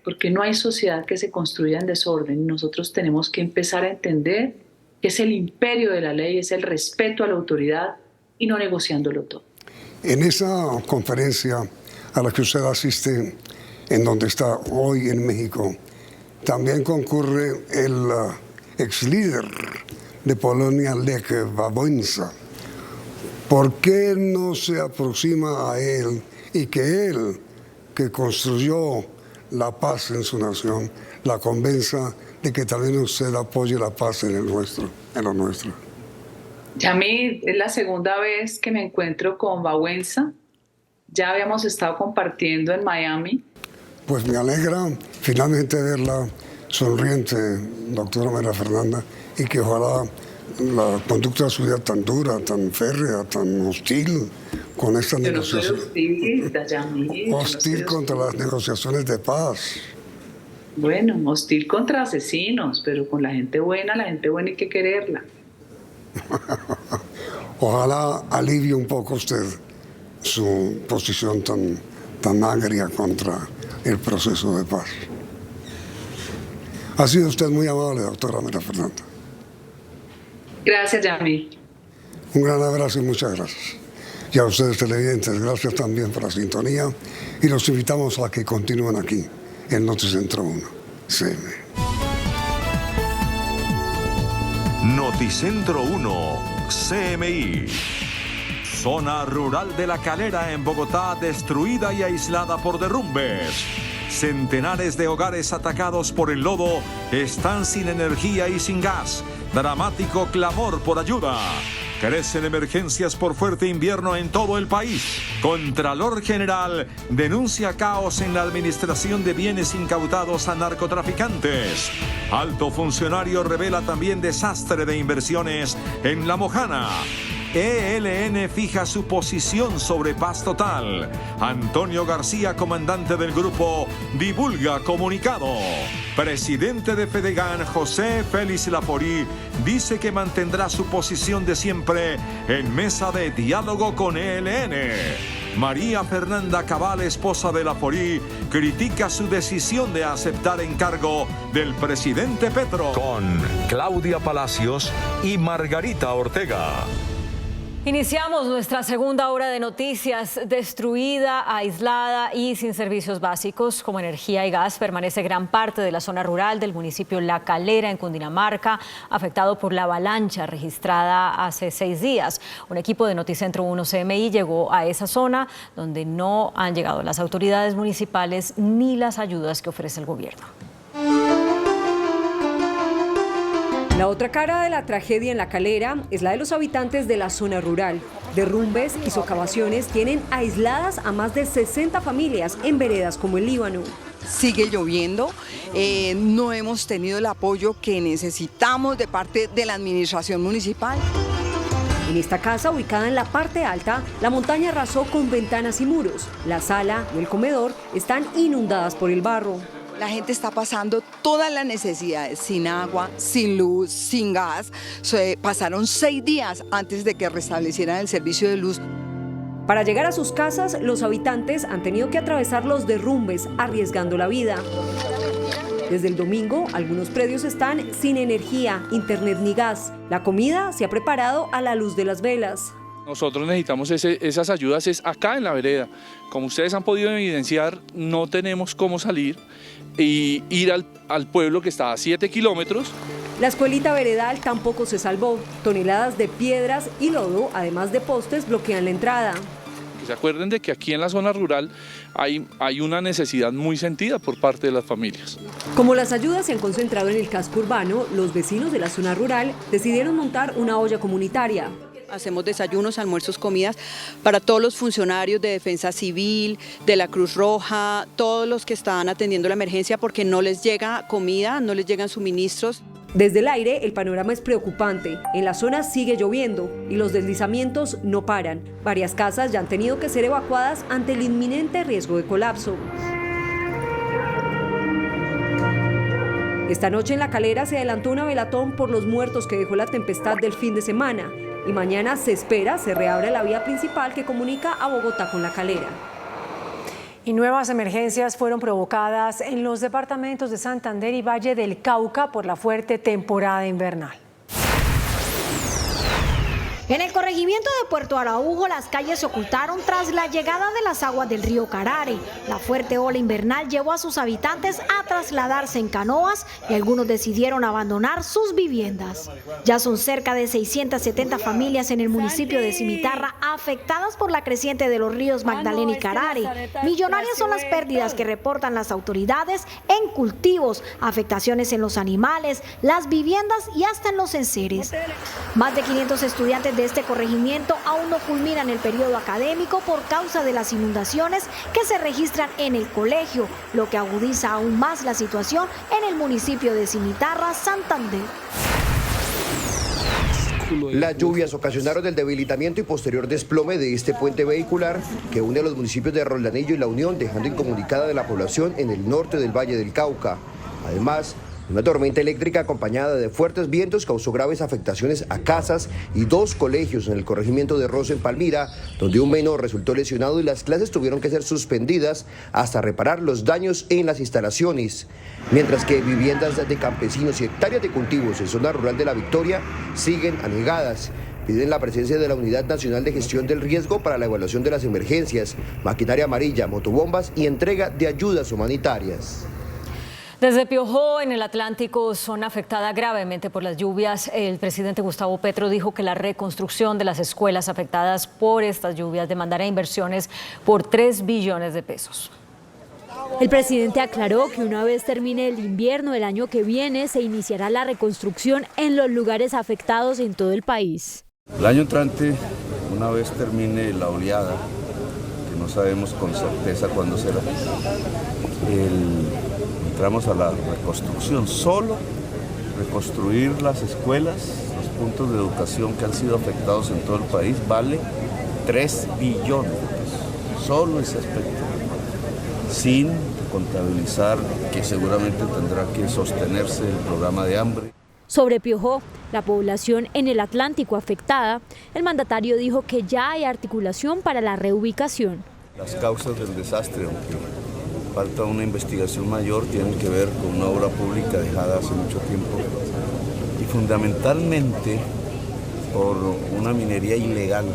porque no hay sociedad que se construya en desorden. Nosotros tenemos que empezar a entender que es el imperio de la ley, es el respeto a la autoridad y no negociándolo todo. En esa conferencia a la que usted asiste, en donde está hoy en México, también concurre el ex líder de Polonia, Lech Wałęsa. ¿Por qué no se aproxima a él y que él, que construyó la paz en su nación, la convenza de que también usted apoye la paz en lo nuestro? Yamil, es la segunda vez que me encuentro con Wałęsa. Ya habíamos estado compartiendo en Miami. Pues me alegra finalmente verla sonriente, doctora María Fernanda, y que ojalá la conducta suya tan dura, tan férrea, tan hostil con esta negociación. No soy hostil, Yamil. Hostil contra las negociaciones de paz. Bueno, hostil contra asesinos, pero con la gente buena hay que quererla. Ojalá alivie un poco usted su posición tan agria contra el proceso de paz. Ha sido usted muy amable, doctora María Fernanda. Gracias, Yamil. Un gran abrazo y muchas gracias. Y a ustedes televidentes, gracias también por la sintonía y los invitamos a que continúen aquí en Noticentro 1 CM. Noticentro 1 CMI. Zona rural de La Calera en Bogotá destruida y aislada por derrumbes. Centenares de hogares atacados por el lodo están sin energía y sin gas. Dramático clamor por ayuda. Crecen emergencias por fuerte invierno en todo el país. Contralor General denuncia caos en la administración de bienes incautados a narcotraficantes. Alto funcionario revela también desastre de inversiones en La Mojana. ELN fija su posición sobre paz total. Antonio García, comandante del grupo, divulga comunicado. Presidente de Fedegan, José Félix Laforí, dice que mantendrá su posición de siempre en mesa de diálogo con ELN. María Fernanda Cabal, esposa de Laforí, critica su decisión de aceptar encargo del presidente Petro. Con Claudia Palacios y Margarita Ortega. Iniciamos nuestra segunda hora de noticias. Destruida, aislada y sin servicios básicos como energía y gas, permanece gran parte de la zona rural del municipio La Calera en Cundinamarca, afectado por la avalancha registrada hace 6 días. Un equipo de Noticentro 1 CMI llegó a esa zona donde no han llegado las autoridades municipales ni las ayudas que ofrece el gobierno. La otra cara de la tragedia en La Calera es la de los habitantes de la zona rural. Derrumbes y socavaciones tienen aisladas a más de 60 familias en veredas como el Líbano. Sigue lloviendo, no hemos tenido el apoyo que necesitamos de parte de la administración municipal. En esta casa, ubicada en la parte alta, la montaña arrasó con ventanas y muros. La sala y el comedor están inundadas por el barro. La gente está pasando todas las necesidades, sin agua, sin luz, sin gas. Pasaron 6 días antes de que restablecieran el servicio de luz. Para llegar a sus casas, los habitantes han tenido que atravesar los derrumbes, arriesgando la vida. Desde el domingo, algunos predios están sin energía, internet ni gas. La comida se ha preparado a la luz de las velas. Nosotros necesitamos esas ayudas acá en la vereda. Como ustedes han podido evidenciar, no tenemos cómo salir y ir al pueblo que está a 7 kilómetros. La escuelita veredal tampoco se salvó. Toneladas de piedras y lodo, además de postes, bloquean la entrada. Se acuerden de que aquí en la zona rural hay una necesidad muy sentida por parte de las familias. Como las ayudas se han concentrado en el casco urbano, los vecinos de la zona rural decidieron montar una olla comunitaria. Hacemos desayunos, almuerzos, comidas para todos los funcionarios de Defensa Civil, de la Cruz Roja, todos los que están atendiendo la emergencia porque no les llega comida, no les llegan suministros. Desde el aire, el panorama es preocupante. En la zona sigue lloviendo y los deslizamientos no paran. Varias casas ya han tenido que ser evacuadas ante el inminente riesgo de colapso. Esta noche en La Calera se adelantó una velatón por los muertos que dejó la tempestad del fin de semana. Y mañana se espera se reabra la vía principal que comunica a Bogotá con La Calera. Y nuevas emergencias fueron provocadas en los departamentos de Santander y Valle del Cauca por la fuerte temporada invernal. En el corregimiento de Puerto Araujo, las calles se ocultaron tras la llegada de las aguas del río Carare. La fuerte ola invernal llevó a sus habitantes a trasladarse en canoas y algunos decidieron abandonar sus viviendas. Ya son cerca de 670 familias en el municipio de Cimitarra afectadas por la creciente de los ríos Magdalena y Carare. Millonarias son las pérdidas que reportan las autoridades en cultivos, afectaciones en los animales, las viviendas y hasta en los enseres. Más de 500 estudiantes de este corregimiento aún no culminan el periodo académico por causa de las inundaciones que se registran en el colegio, lo que agudiza aún más la situación en el municipio de Cimitarra, Santander. Las lluvias ocasionaron el debilitamiento y posterior desplome de este puente vehicular que une a los municipios de Roldanillo y La Unión, dejando incomunicada a la población en el norte del Valle del Cauca. Además, una tormenta eléctrica acompañada de fuertes vientos causó graves afectaciones a casas y 2 colegios en el corregimiento de Rosso en Palmira, donde un menor resultó lesionado y las clases tuvieron que ser suspendidas hasta reparar los daños en las instalaciones. Mientras que viviendas de campesinos y hectáreas de cultivos en zona rural de La Victoria siguen anegadas. Piden la presencia de la Unidad Nacional de Gestión del Riesgo para la evaluación de las emergencias, maquinaria amarilla, motobombas y entrega de ayudas humanitarias. Desde Piojó, en el Atlántico, zona afectada gravemente por las lluvias, el presidente Gustavo Petro dijo que la reconstrucción de las escuelas afectadas por estas lluvias demandará inversiones por 3 billones de pesos. El presidente aclaró que una vez termine el invierno del año que viene, se iniciará la reconstrucción en los lugares afectados en todo el país. El año entrante, una vez termine la oleada, que no sabemos con certeza cuándo será, entramos a la reconstrucción, solo reconstruir las escuelas, los puntos de educación que han sido afectados en todo el país, vale 3 billones de pesos, solo ese aspecto, sin contabilizar que seguramente tendrá que sostenerse el programa de hambre. Sobre Piojó, la población en el Atlántico afectada, el mandatario dijo que ya hay articulación para la reubicación. Las causas del desastre, aunque falta una investigación mayor, tienen que ver con una obra pública dejada hace mucho tiempo y fundamentalmente por una minería ilegal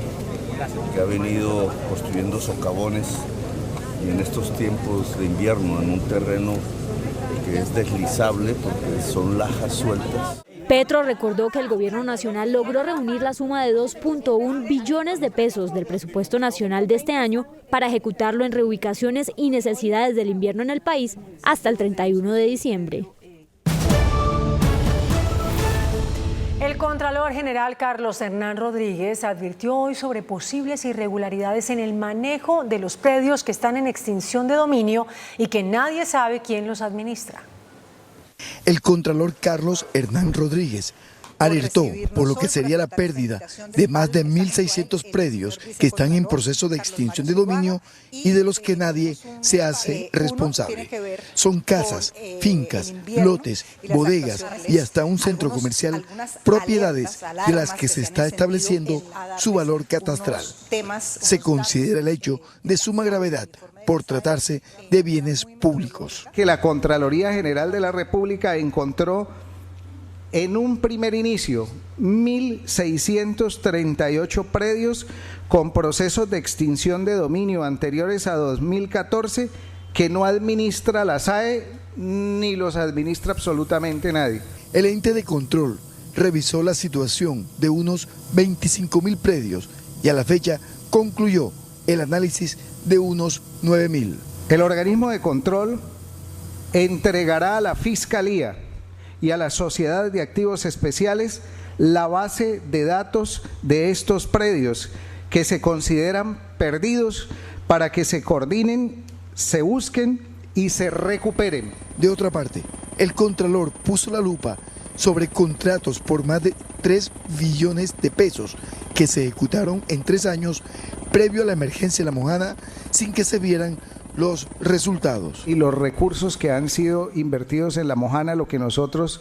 que ha venido construyendo socavones y en estos tiempos de invierno en un terreno que es deslizable porque son lajas sueltas. Petro recordó que el gobierno nacional logró reunir la suma de 2.1 billones de pesos del presupuesto nacional de este año para ejecutarlo en reubicaciones y necesidades del invierno en el país hasta el 31 de diciembre. El Contralor General Carlos Hernán Rodríguez advirtió hoy sobre posibles irregularidades en el manejo de los predios que están en extinción de dominio y que nadie sabe quién los administra. El Contralor Carlos Hernán Rodríguez Alertó por lo que sería la pérdida de más de 1.600 predios que están en proceso de extinción de dominio y de los que nadie se hace responsable. Son casas, fincas, lotes, bodegas y hasta un centro comercial, propiedades de las que se está estableciendo su valor catastral. Se considera el hecho de suma gravedad por tratarse de bienes públicos. Que la Contraloría General de la República encontró en un primer inicio 1.638 predios con procesos de extinción de dominio anteriores a 2014 que no administra la SAE ni los administra absolutamente nadie. El ente de control revisó la situación de unos 25.000 predios y a la fecha concluyó el análisis de unos 9.000. El organismo de control entregará a la Fiscalía y a la Sociedad de Activos Especiales la base de datos de estos predios que se consideran perdidos para que se coordinen, se busquen y se recuperen. De otra parte, el Contralor puso la lupa sobre contratos por más de 3 billones de pesos que se ejecutaron en 3 años previo a la emergencia de La Mojana sin que se vieran los resultados. Y los recursos que han sido invertidos en La Mojana, lo que nosotros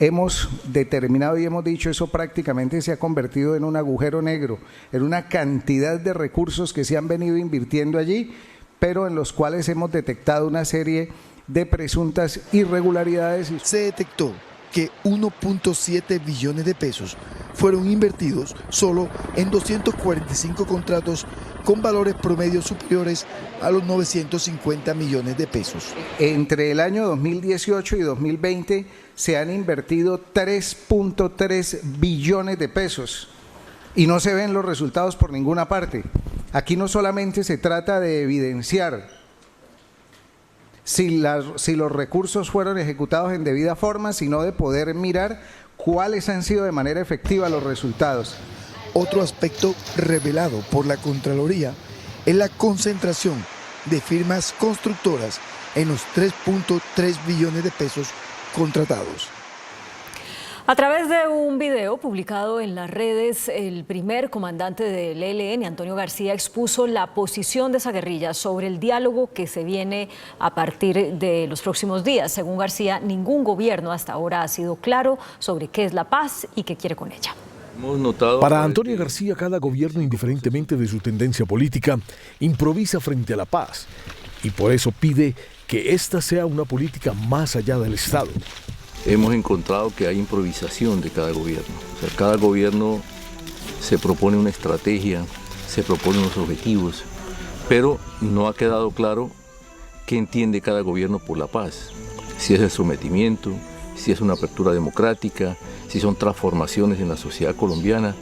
hemos determinado y hemos dicho, eso prácticamente se ha convertido en un agujero negro, en una cantidad de recursos que se han venido invirtiendo allí, pero en los cuales hemos detectado una serie de presuntas irregularidades. Se detectó que 1.7 billones de pesos fueron invertidos solo en 245 contratos con valores promedios superiores a los 950 millones de pesos. Entre el año 2018 y 2020 se han invertido 3.3 billones de pesos y no se ven los resultados por ninguna parte. Aquí no solamente se trata de evidenciar si los recursos fueron ejecutados en debida forma, sino de poder mirar cuáles han sido de manera efectiva los resultados. Otro aspecto revelado por la Contraloría es la concentración de firmas constructoras en los 3.3 billones de pesos contratados. A través de un video publicado en las redes, el primer comandante del ELN, Antonio García, expuso la posición de esa guerrilla sobre el diálogo que se viene a partir de los próximos días. Según García, ningún gobierno hasta ahora ha sido claro sobre qué es la paz y qué quiere con ella. Para Antonio García, cada gobierno, indiferentemente de su tendencia política, improvisa frente a la paz y por eso pide que esta sea una política más allá del Estado. Hemos encontrado que hay improvisación de cada gobierno. O sea, cada gobierno se propone una estrategia, se propone unos objetivos, pero no ha quedado claro qué entiende cada gobierno por la paz. Si es el sometimiento, si es una apertura democrática, si son transformaciones en la sociedad colombiana.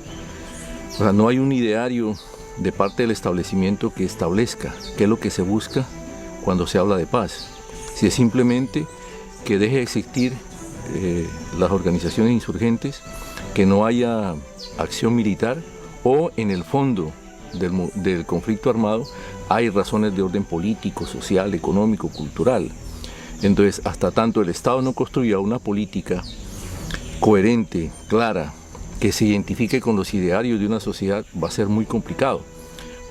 O sea, no hay un ideario de parte del establecimiento que establezca qué es lo que se busca cuando se habla de paz. Si es simplemente que deje de existir las organizaciones insurgentes, que no haya acción militar o en el fondo del conflicto armado hay razones de orden político, social, económico, cultural. Entonces, hasta tanto el Estado no construya una política coherente, clara, que se identifique con los idearios de una sociedad, va a ser muy complicado,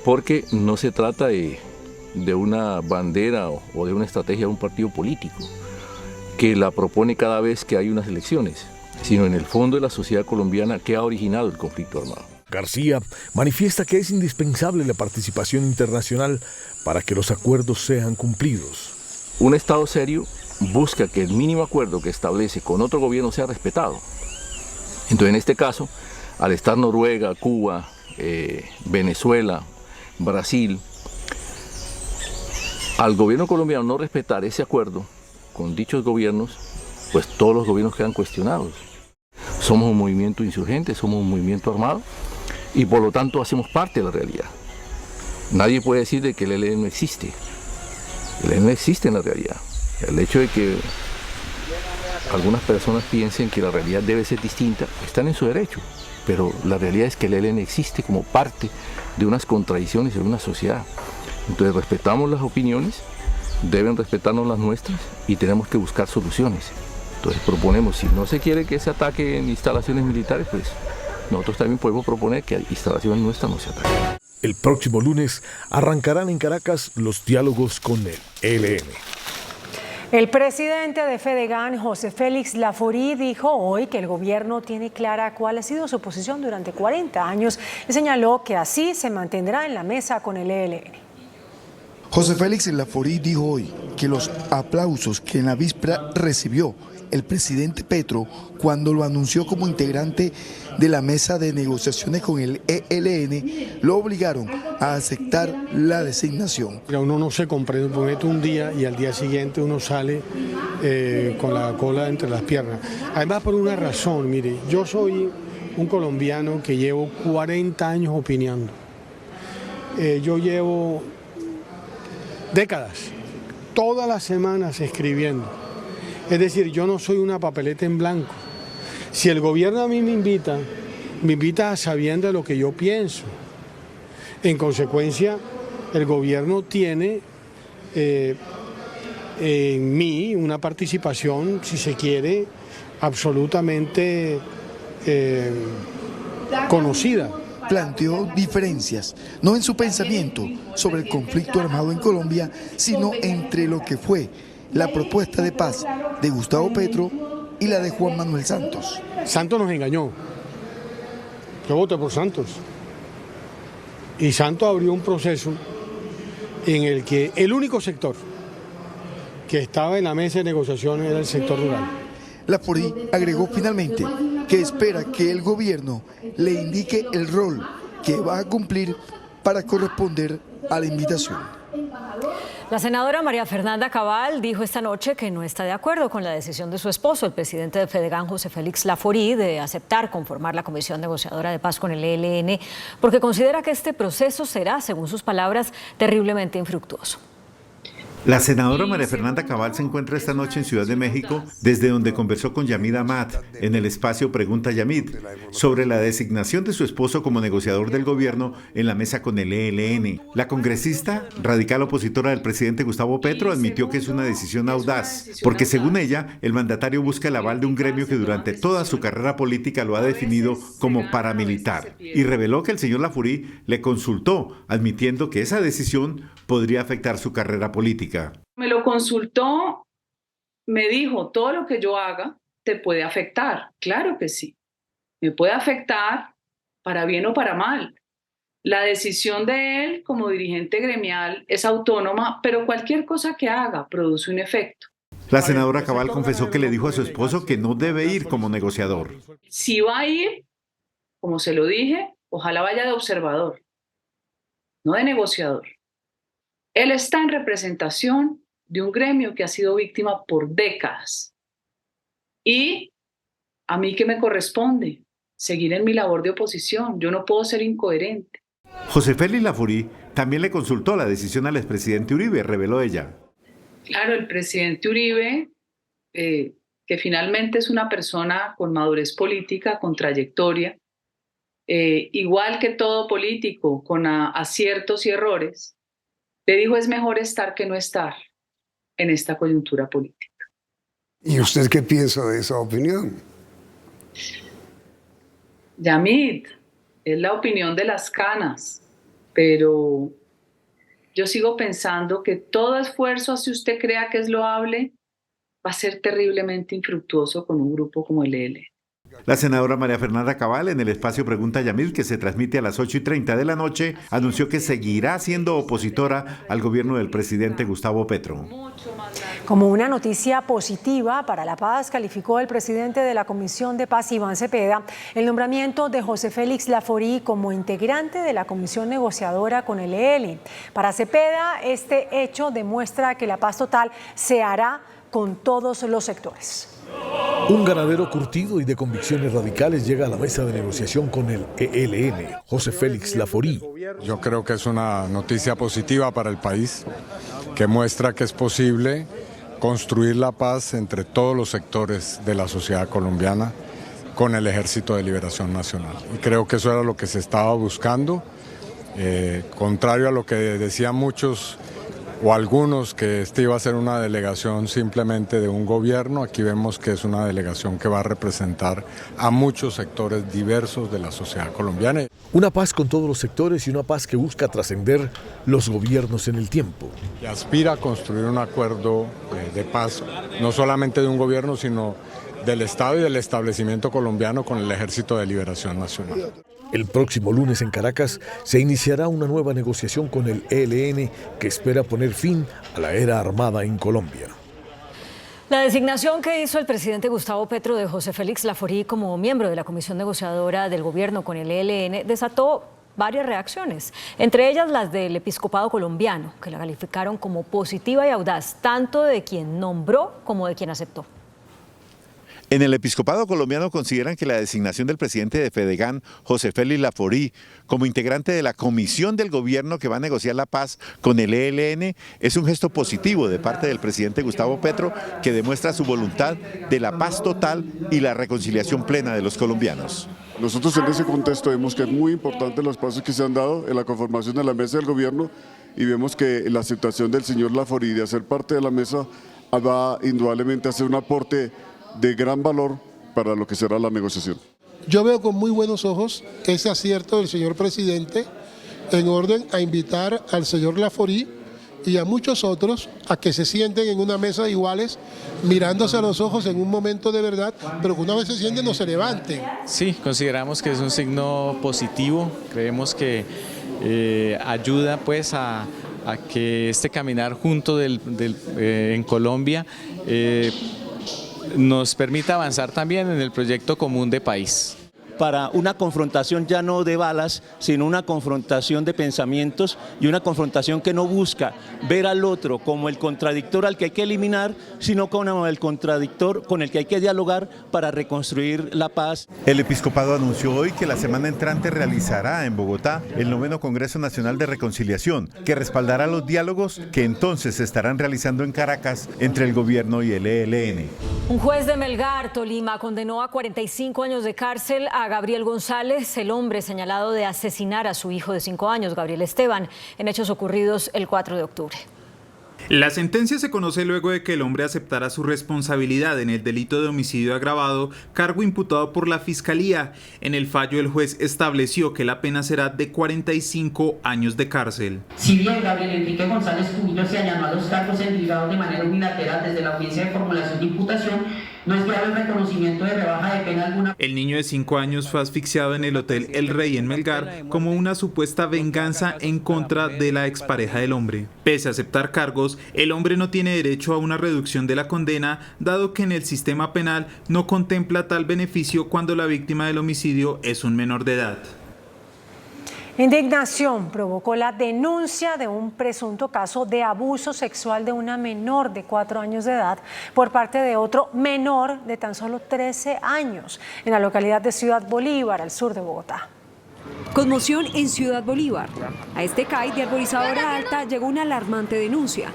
porque no se trata de una bandera o de una estrategia de un partido político que la propone cada vez que hay unas elecciones, sino en el fondo de la sociedad colombiana que ha originado el conflicto armado. García manifiesta que es indispensable la participación internacional para que los acuerdos sean cumplidos. Un Estado serio busca que el mínimo acuerdo que establece con otro gobierno sea respetado. Entonces, en este caso, al estar Noruega, Cuba, Venezuela, Brasil, al gobierno colombiano no respetar ese acuerdo con dichos gobiernos, pues todos los gobiernos quedan cuestionados. Somos un movimiento insurgente, somos un movimiento armado y por lo tanto hacemos parte de la realidad. Nadie puede decir de que el ELN no existe. El ELN existe en la realidad. El hecho de que algunas personas piensen que la realidad debe ser distinta, están en su derecho, pero la realidad es que el ELN existe como parte de unas contradicciones de una sociedad. Entonces respetamos las opiniones, deben respetarnos las nuestras y tenemos que buscar soluciones. Entonces proponemos, si no se quiere que se ataquen instalaciones militares, pues nosotros también podemos proponer que instalaciones nuestras no se ataquen. El próximo lunes arrancarán en Caracas los diálogos con el ELN. El presidente de Fedegan, José Félix Laforí, dijo hoy que el gobierno tiene clara cuál ha sido su posición durante 40 años y señaló que así se mantendrá en la mesa con el ELN. José Félix Laforí dijo hoy que los aplausos que en la víspera recibió el presidente Petro cuando lo anunció como integrante de la mesa de negociaciones con el ELN lo obligaron a aceptar la designación. Uno no se compromete un día y al día siguiente uno sale con la cola entre las piernas. Además por una razón, mire, yo soy un colombiano que llevo 40 años opinando. Yo llevo décadas, todas las semanas escribiendo. Es decir, yo no soy una papeleta en blanco. Si el gobierno a mí me invita a sabiendo de lo que yo pienso. En consecuencia, el gobierno tiene en mí una participación, si se quiere, absolutamente conocida. Planteó diferencias, no en su pensamiento sobre el conflicto armado en Colombia, sino entre lo que fue la propuesta de paz de Gustavo Petro y la de Juan Manuel Santos. Santos nos engañó. Yo voté por Santos. Y Santos abrió un proceso en el que el único sector que estaba en la mesa de negociaciones era el sector rural. Laforí agregó finalmente que espera que el gobierno le indique el rol que va a cumplir para corresponder a la invitación. La senadora María Fernanda Cabal dijo esta noche que no está de acuerdo con la decisión de su esposo, el presidente de Fedegan, José Félix Laforí, de aceptar conformar la Comisión Negociadora de Paz con el ELN, porque considera que este proceso será, según sus palabras, terriblemente infructuoso. La senadora María Fernanda Cabal se encuentra esta noche en Ciudad de México, desde donde conversó con Yamid Amat en el espacio Pregunta Yamid sobre la designación de su esposo como negociador del gobierno en la mesa con el ELN. La congresista, radical opositora del presidente Gustavo Petro, admitió que es una decisión audaz, porque según ella, el mandatario busca el aval de un gremio que durante toda su carrera política lo ha definido como paramilitar, y reveló que el señor Laforí le consultó, admitiendo que esa decisión podría afectar su carrera política. Me lo consultó, me dijo, todo lo que yo haga te puede afectar. Claro que sí, me puede afectar para bien o para mal. La decisión de él como dirigente gremial es autónoma, pero cualquier cosa que haga produce un efecto. La senadora Cabal confesó que le dijo a su esposo que no debe ir como negociador. Si va a ir, como se lo dije, ojalá vaya de observador, no de negociador. Él está en representación de un gremio que ha sido víctima por décadas. Y a mí que me corresponde seguir en mi labor de oposición. Yo no puedo ser incoherente. José Félix Laforí también le consultó la decisión al expresidente Uribe, reveló ella. Claro, el presidente Uribe, que finalmente es una persona con madurez política, con trayectoria, igual que todo político, con aciertos y errores, le dijo es mejor estar que no estar en esta coyuntura política. ¿Y usted qué piensa de esa opinión? Yamid, es la opinión de las canas, pero yo sigo pensando que todo esfuerzo, si usted crea que es loable, va a ser terriblemente infructuoso con un grupo como el ELN. La senadora María Fernanda Cabal, en el espacio Pregunta Yamid, que se transmite a las 8:30 de la noche, anunció que seguirá siendo opositora al gobierno del presidente Gustavo Petro. Como una noticia positiva para la paz, calificó el presidente de la Comisión de Paz, Iván Cepeda, el nombramiento de José Félix Laforí como integrante de la Comisión Negociadora con el ELN. Para Cepeda, este hecho demuestra que la paz total se hará con todos los sectores. Un ganadero curtido y de convicciones radicales llega a la mesa de negociación con el ELN, José Félix Laforí. Yo creo que es una noticia positiva para el país, que muestra que es posible construir la paz entre todos los sectores de la sociedad colombiana con el Ejército de Liberación Nacional. Y creo que eso era lo que se estaba buscando, contrario a lo que decían muchos, o algunos que esta iba a ser una delegación simplemente de un gobierno. Aquí vemos que es una delegación que va a representar a muchos sectores diversos de la sociedad colombiana. Una paz con todos los sectores y una paz que busca trascender los gobiernos en el tiempo. Y aspira a construir un acuerdo de paz, no solamente de un gobierno, sino del Estado y del establecimiento colombiano con el Ejército de Liberación Nacional. El próximo lunes en Caracas se iniciará una nueva negociación con el ELN que espera poner fin a la era armada en Colombia. La designación que hizo el presidente Gustavo Petro de José Félix Laforí como miembro de la comisión negociadora del gobierno con el ELN desató varias reacciones, entre ellas las del episcopado colombiano, que la calificaron como positiva y audaz, tanto de quien nombró como de quien aceptó. En el episcopado colombiano consideran que la designación del presidente de Fedegan, José Félix Laforí, como integrante de la comisión del gobierno que va a negociar la paz con el ELN, es un gesto positivo de parte del presidente Gustavo Petro que demuestra su voluntad de la paz total y la reconciliación plena de los colombianos. Nosotros en ese contexto vemos que es muy importante los pasos que se han dado en la conformación de la mesa del gobierno y vemos que la aceptación del señor Laforí de hacer parte de la mesa va indudablemente a hacer un aporte de gran valor para lo que será la negociación. Yo veo con muy buenos ojos ese acierto del señor presidente en orden a invitar al señor Laforí y a muchos otros a que se sienten en una mesa de iguales, mirándose a los ojos en un momento de verdad, pero que una vez se sienten no se levanten. Sí, consideramos que es un signo positivo, creemos que ayuda pues a que este caminar junto en Colombia nos permita avanzar también en el proyecto común de país. Para una confrontación ya no de balas, sino una confrontación de pensamientos y una confrontación que no busca ver al otro como el contradictor al que hay que eliminar, sino como el contradictor con el que hay que dialogar para reconstruir la paz. El episcopado anunció hoy que la semana entrante realizará en Bogotá el 9º Congreso Nacional de Reconciliación, que respaldará los diálogos que entonces se estarán realizando en Caracas entre el gobierno y el ELN. Un juez de Melgar, Tolima, condenó a 45 años de cárcel a Gabriel González, el hombre señalado de asesinar a su hijo de 5 años, Gabriel Esteban, en hechos ocurridos el 4 de octubre. La sentencia se conoce luego de que el hombre aceptara su responsabilidad en el delito de homicidio agravado, cargo imputado por la Fiscalía. En el fallo, el juez estableció que la pena será de 45 años de cárcel. Si bien Gabriel Enrique González Cubillo se allanó a los cargos endilgados de manera unilateral desde la audiencia de formulación de imputación, no es grave el reconocimiento de rebaja de pena alguna. El niño de 5 años fue asfixiado en el Hotel El Rey en Melgar como una supuesta venganza en contra de la expareja del hombre. Pese a aceptar cargos, el hombre no tiene derecho a una reducción de la condena, dado que en el sistema penal no contempla tal beneficio cuando la víctima del homicidio es un menor de edad. Indignación provocó la denuncia de un presunto caso de abuso sexual de una menor de 4 años de edad por parte de otro menor de tan solo 13 años en la localidad de Ciudad Bolívar, al sur de Bogotá. Conmoción en Ciudad Bolívar. A este CAI de Arborizadora Alta llegó una alarmante denuncia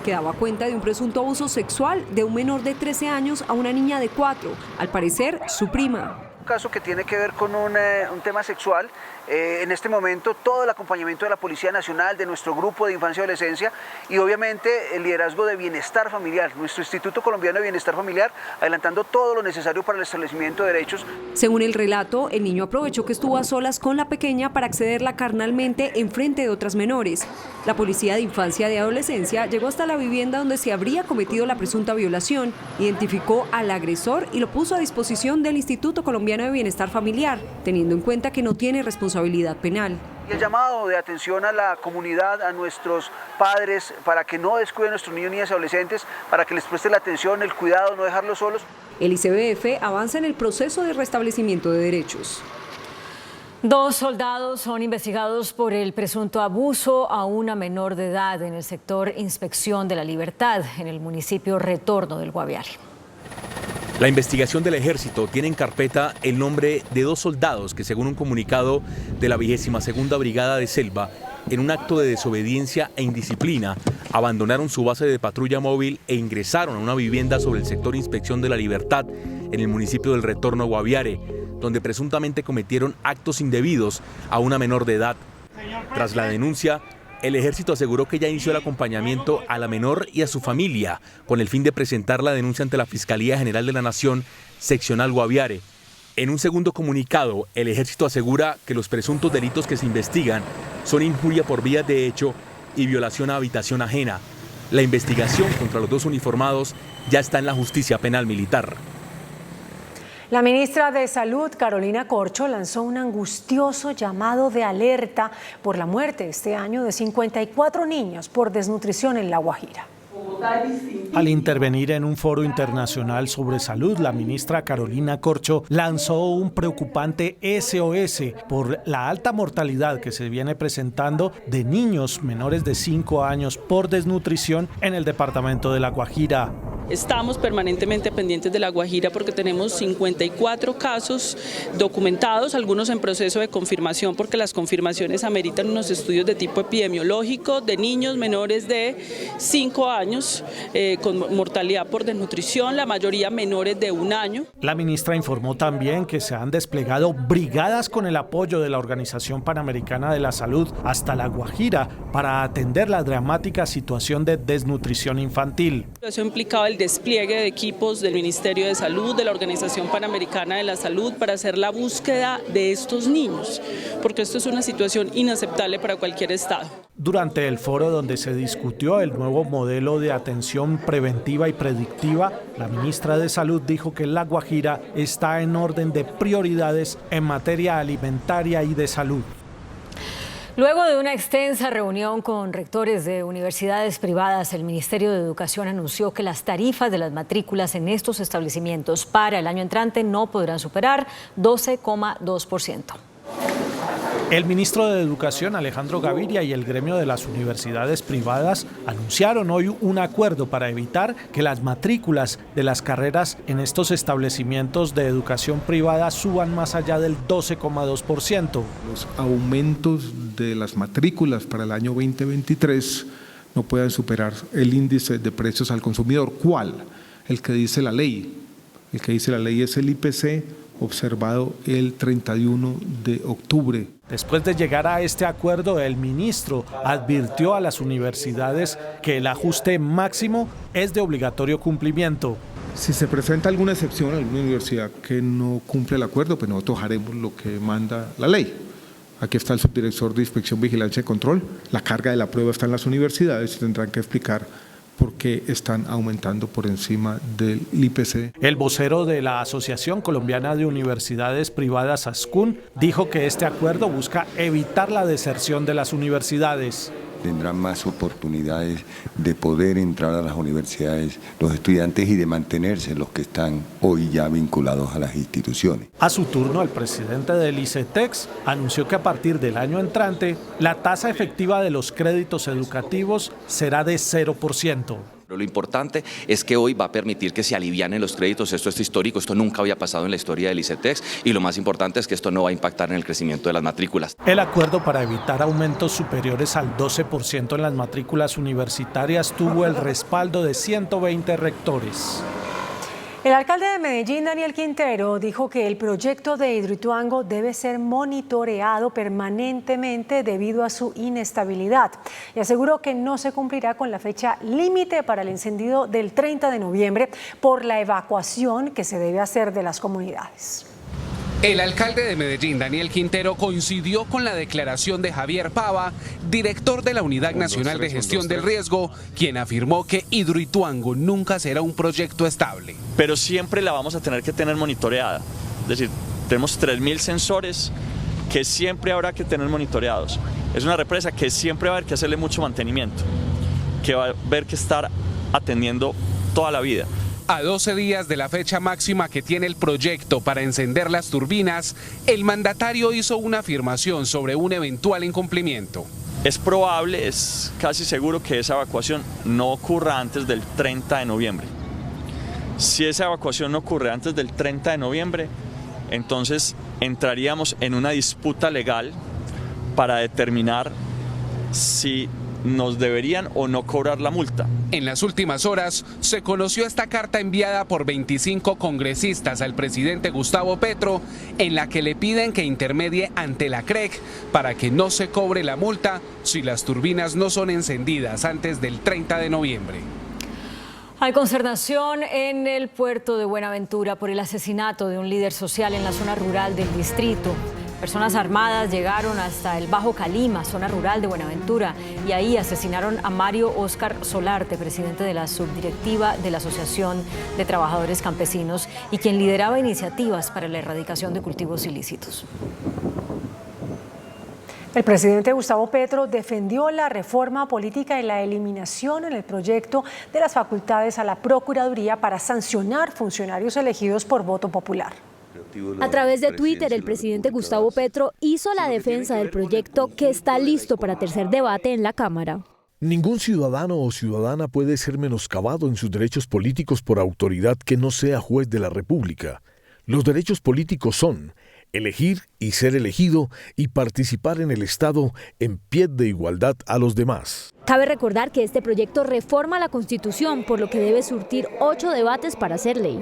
que daba cuenta de un presunto abuso sexual de un menor de 13 años a una niña de 4, al parecer su prima. Un caso que tiene que ver con un tema sexual. En este momento todo el acompañamiento de la Policía Nacional, de nuestro grupo de infancia y adolescencia y obviamente el liderazgo de bienestar familiar, nuestro Instituto Colombiano de Bienestar Familiar, adelantando todo lo necesario para el establecimiento de derechos. Según el relato, el niño aprovechó que estuvo a solas con la pequeña para accederla carnalmente en frente de otras menores. La Policía de Infancia y Adolescencia llegó hasta la vivienda donde se habría cometido la presunta violación, identificó al agresor y lo puso a disposición del Instituto Colombiano de Bienestar Familiar, teniendo en cuenta que no tiene responsabilidad penal. Y el llamado de atención a la comunidad, a nuestros padres, para que no descuiden a nuestros niños, niñas y adolescentes, para que les presten la atención, el cuidado, no dejarlos solos. El ICBF avanza en el proceso de restablecimiento de derechos. 2 soldados son investigados por el presunto abuso a una menor de edad en el sector Inspección de la Libertad, en el municipio Retorno del Guaviare. La investigación del ejército tiene en carpeta el nombre de 2 soldados que, según un comunicado de la 22ª Brigada de Selva, en un acto de desobediencia e indisciplina, abandonaron su base de patrulla móvil e ingresaron a una vivienda sobre el sector Inspección de la Libertad, en el municipio del Retorno Guaviare, donde presuntamente cometieron actos indebidos a una menor de edad. Tras la denuncia, el ejército aseguró que ya inició el acompañamiento a la menor y a su familia con el fin de presentar la denuncia ante la Fiscalía General de la Nación, seccional Guaviare. En un segundo comunicado, el ejército asegura que los presuntos delitos que se investigan son injuria por vías de hecho y violación a habitación ajena. La investigación contra los dos uniformados ya está en la justicia penal militar. La ministra de Salud, Carolina Corcho, lanzó un angustioso llamado de alerta por la muerte este año de 54 niños por desnutrición en La Guajira. Al intervenir en un foro internacional sobre salud, la ministra Carolina Corcho lanzó un preocupante SOS por la alta mortalidad que se viene presentando de niños menores de 5 años por desnutrición en el departamento de La Guajira. Estamos permanentemente pendientes de La Guajira porque tenemos 54 casos documentados, algunos en proceso de confirmación porque las confirmaciones ameritan unos estudios de tipo epidemiológico de niños menores de 5 años con mortalidad por desnutrición, la mayoría menores de 1 año. La ministra informó también que se han desplegado brigadas con el apoyo de la Organización Panamericana de la Salud hasta La Guajira para atender la dramática situación de desnutrición infantil. Eso implicaba el despliegue de equipos del Ministerio de Salud, de la Organización Panamericana de la Salud para hacer la búsqueda de estos niños, porque esto es una situación inaceptable para cualquier estado. Durante el foro donde se discutió el nuevo modelo de atención preventiva y predictiva, la ministra de Salud dijo que La Guajira está en orden de prioridades en materia alimentaria y de salud. Luego de una extensa reunión con rectores de universidades privadas, el Ministerio de Educación anunció que las tarifas de las matrículas en estos establecimientos para el año entrante no podrán superar 12,2%. El ministro de Educación, Alejandro Gaviria, y el gremio de las universidades privadas anunciaron hoy un acuerdo para evitar que las matrículas de las carreras en estos establecimientos de educación privada suban más allá del 12,2%. Los aumentos de las matrículas para el año 2023 no puedan superar el índice de precios al consumidor. ¿Cuál? El que dice la ley. El que dice la ley es el IPC observado el 31 de octubre. Después de llegar a este acuerdo, el ministro advirtió a las universidades que el ajuste máximo es de obligatorio cumplimiento. Si se presenta alguna excepción a alguna universidad que no cumple el acuerdo, pues nosotros haremos lo que manda la ley. Aquí está el subdirector de Inspección, Vigilancia y Control. La carga de la prueba está en las universidades y tendrán que explicar por qué están aumentando por encima del IPC. El vocero de la Asociación Colombiana de Universidades Privadas, ASCUN, dijo que este acuerdo busca evitar la deserción de las universidades. Tendrán más oportunidades de poder entrar a las universidades los estudiantes y de mantenerse los que están hoy ya vinculados a las instituciones. A su turno, el presidente del ICETEX anunció que a partir del año entrante la tasa efectiva de los créditos educativos será de 0%. Lo importante es que hoy va a permitir que se alivianen los créditos. Esto es histórico, esto nunca había pasado en la historia del ICETEX, y lo más importante es que esto no va a impactar en el crecimiento de las matrículas. El acuerdo para evitar aumentos superiores al 12% en las matrículas universitarias tuvo el respaldo de 120 rectores. El alcalde de Medellín, Daniel Quintero, dijo que el proyecto de Hidroituango debe ser monitoreado permanentemente debido a su inestabilidad y aseguró que no se cumplirá con la fecha límite para el encendido del 30 de noviembre por la evacuación que se debe hacer de las comunidades. El alcalde de Medellín, Daniel Quintero, coincidió con la declaración de Javier Pava, director de la Unidad Nacional de Gestión del Riesgo, quien afirmó que Hidroituango nunca será un proyecto estable. Pero siempre la vamos a tener que tener monitoreada. Es decir, tenemos 3.000 sensores que siempre habrá que tener monitoreados. Es una represa que siempre va a haber que hacerle mucho mantenimiento, que va a haber que estar atendiendo toda la vida. A 12 días de la fecha máxima que tiene el proyecto para encender las turbinas, el mandatario hizo una afirmación sobre un eventual incumplimiento. Es probable, es casi seguro que esa evacuación no ocurra antes del 30 de noviembre. Si esa evacuación no ocurre antes del 30 de noviembre, entonces entraríamos en una disputa legal para determinar si nos deberían o no cobrar la multa. En las últimas horas se conoció esta carta enviada por 25 congresistas al presidente Gustavo Petro, en la que le piden que intermedie ante la CREC para que no se cobre la multa si las turbinas no son encendidas antes del 30 de noviembre. Hay consternación en el puerto de Buenaventura por el asesinato de un líder social en la zona rural del distrito. Personas armadas llegaron hasta el Bajo Calima, zona rural de Buenaventura, y ahí asesinaron a Mario Óscar Solarte, presidente de la subdirectiva de la Asociación de Trabajadores Campesinos y quien lideraba iniciativas para la erradicación de cultivos ilícitos. El presidente Gustavo Petro defendió la reforma política y la eliminación en el proyecto de las facultades a la Procuraduría para sancionar funcionarios elegidos por voto popular. A través de Twitter, el presidente Gustavo Petro hizo la defensa del proyecto que está listo para tercer debate en la Cámara. Ningún ciudadano o ciudadana puede ser menoscabado en sus derechos políticos por autoridad que no sea juez de la República. Los derechos políticos son elegir y ser elegido y participar en el Estado en pie de igualdad a los demás. Cabe recordar que este proyecto reforma la Constitución, por lo que debe surtir 8 debates para ser ley.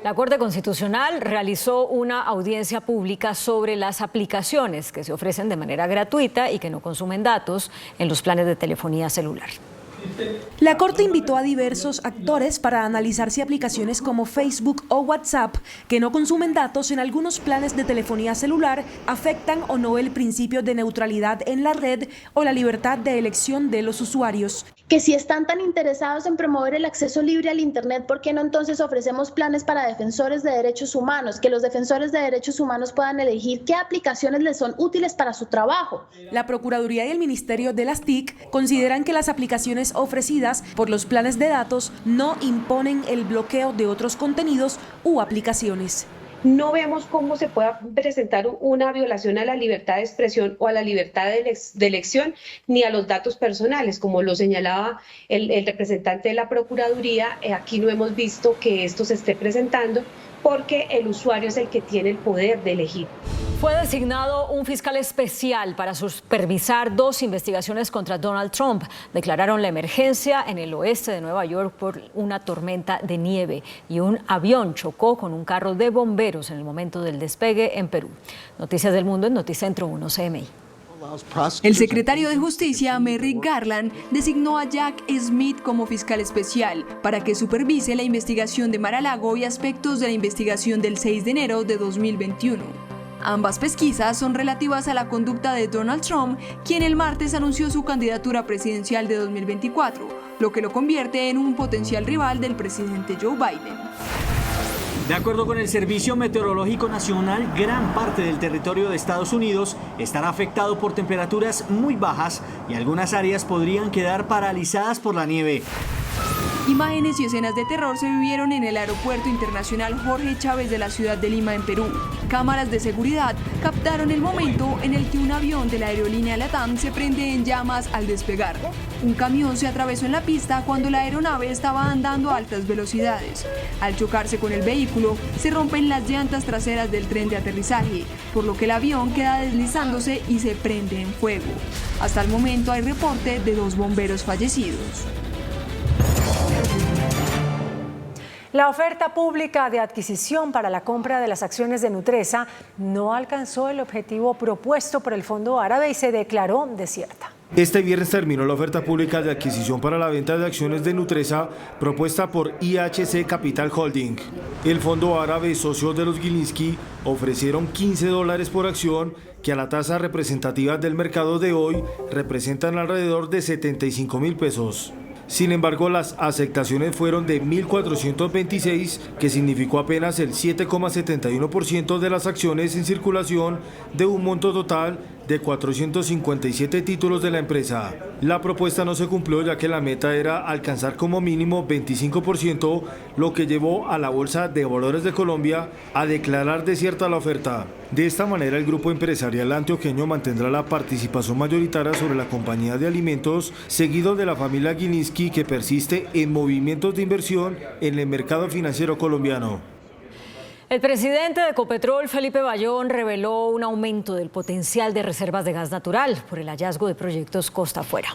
La Corte Constitucional realizó una audiencia pública sobre las aplicaciones que se ofrecen de manera gratuita y que no consumen datos en los planes de telefonía celular. La Corte invitó a diversos actores para analizar si aplicaciones como Facebook o WhatsApp, que no consumen datos en algunos planes de telefonía celular, afectan o no el principio de neutralidad en la red o la libertad de elección de los usuarios. Que si están tan interesados en promover el acceso libre al Internet, ¿por qué no entonces ofrecemos planes para defensores de derechos humanos? Que los defensores de derechos humanos puedan elegir qué aplicaciones les son útiles para su trabajo. La Procuraduría y el Ministerio de las TIC consideran que las aplicaciones ofrecidas por los planes de datos no imponen el bloqueo de otros contenidos u aplicaciones. No vemos cómo se pueda presentar una violación a la libertad de expresión o a la libertad de elección, ni a los datos personales, como lo señalaba el representante de la Procuraduría. Aquí no hemos visto que esto se esté presentando porque el usuario es el que tiene el poder de elegir. Fue designado un fiscal especial para supervisar 2 investigaciones contra Donald Trump. Declararon la emergencia en el oeste de Nueva York por una tormenta de nieve y un avión chocó con un carro de bomberos en el momento del despegue en Perú. Noticias del Mundo en Noticentro 1 CMI. El secretario de Justicia, Merrick Garland, designó a Jack Smith como fiscal especial para que supervise la investigación de Mar-a-Lago y aspectos de la investigación del 6 de enero de 2021. Ambas pesquisas son relativas a la conducta de Donald Trump, quien el martes anunció su candidatura presidencial de 2024, lo que lo convierte en un potencial rival del presidente Joe Biden. De acuerdo con el Servicio Meteorológico Nacional, gran parte del territorio de Estados Unidos estará afectado por temperaturas muy bajas y algunas áreas podrían quedar paralizadas por la nieve. Imágenes y escenas de terror se vivieron en el Aeropuerto Internacional Jorge Chávez de la ciudad de Lima, en Perú. Cámaras de seguridad captaron el momento en el que un avión de la aerolínea LATAM se prende en llamas al despegar. Un camión se atravesó en la pista cuando la aeronave estaba andando a altas velocidades. Al chocarse con el vehículo, se rompen las llantas traseras del tren de aterrizaje, por lo que el avión queda deslizándose y se prende en fuego. Hasta el momento hay reporte de 2 bomberos fallecidos. La oferta pública de adquisición para la compra de las acciones de Nutresa no alcanzó el objetivo propuesto por el Fondo Árabe y se declaró desierta. Este viernes terminó la oferta pública de adquisición para la venta de acciones de Nutresa propuesta por IHC Capital Holding. El Fondo Árabe, socio de los Gilinski, ofrecieron $15 por acción, que a la tasa representativa del mercado de hoy representan alrededor de 75.000 pesos. Sin embargo, las aceptaciones fueron de 1.426, que significó apenas el 7,71% de las acciones en circulación de un monto total de 457 títulos de la empresa. La propuesta no se cumplió, ya que la meta era alcanzar como mínimo 25%, lo que llevó a la Bolsa de Valores de Colombia a declarar desierta la oferta. De esta manera, el grupo empresarial antioqueño mantendrá la participación mayoritaria sobre la compañía de alimentos, seguido de la familia Gilinski, que persiste en movimientos de inversión en el mercado financiero colombiano. El presidente de Ecopetrol, Felipe Bayón, reveló un aumento del potencial de reservas de gas natural por el hallazgo de proyectos costa afuera.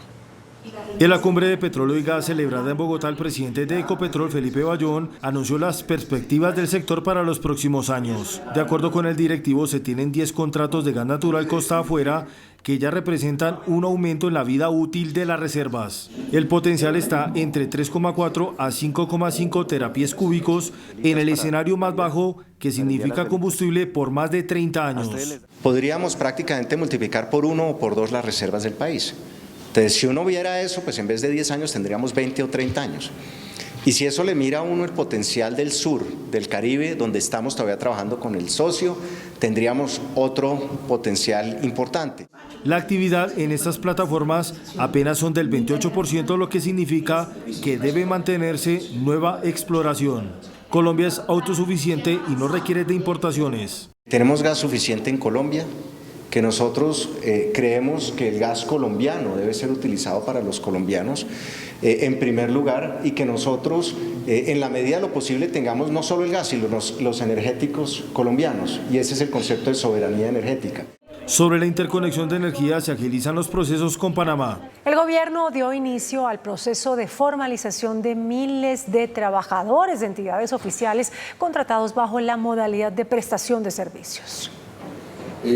En la cumbre de petróleo y gas celebrada en Bogotá, el presidente de Ecopetrol, Felipe Bayón, anunció las perspectivas del sector para los próximos años. De acuerdo con el directivo, se tienen 10 contratos de gas natural costa afuera que ya representan un aumento en la vida útil de las reservas. El potencial está entre 3,4 a 5,5 terapias cúbicos en el escenario más bajo, que significa combustible por más de 30 años. Podríamos prácticamente multiplicar por 1 o por 2 las reservas del país. Entonces, si uno viera eso, pues en vez de 10 años tendríamos 20 o 30 años. Y si eso le mira a uno el potencial del sur, del Caribe, donde estamos todavía trabajando con el socio, tendríamos otro potencial importante. La actividad en estas plataformas apenas son del 28%, lo que significa que debe mantenerse nueva exploración. Colombia es autosuficiente y no requiere de importaciones. Tenemos gas suficiente en Colombia, que nosotros creemos que el gas colombiano debe ser utilizado para los colombianos en primer lugar, y que nosotros en la medida de lo posible tengamos no solo el gas, sino los energéticos colombianos, y ese es el concepto de soberanía energética. Sobre la interconexión de energía se agilizan los procesos con Panamá. El gobierno dio inicio al proceso de formalización de miles de trabajadores de entidades oficiales contratados bajo la modalidad de prestación de servicios.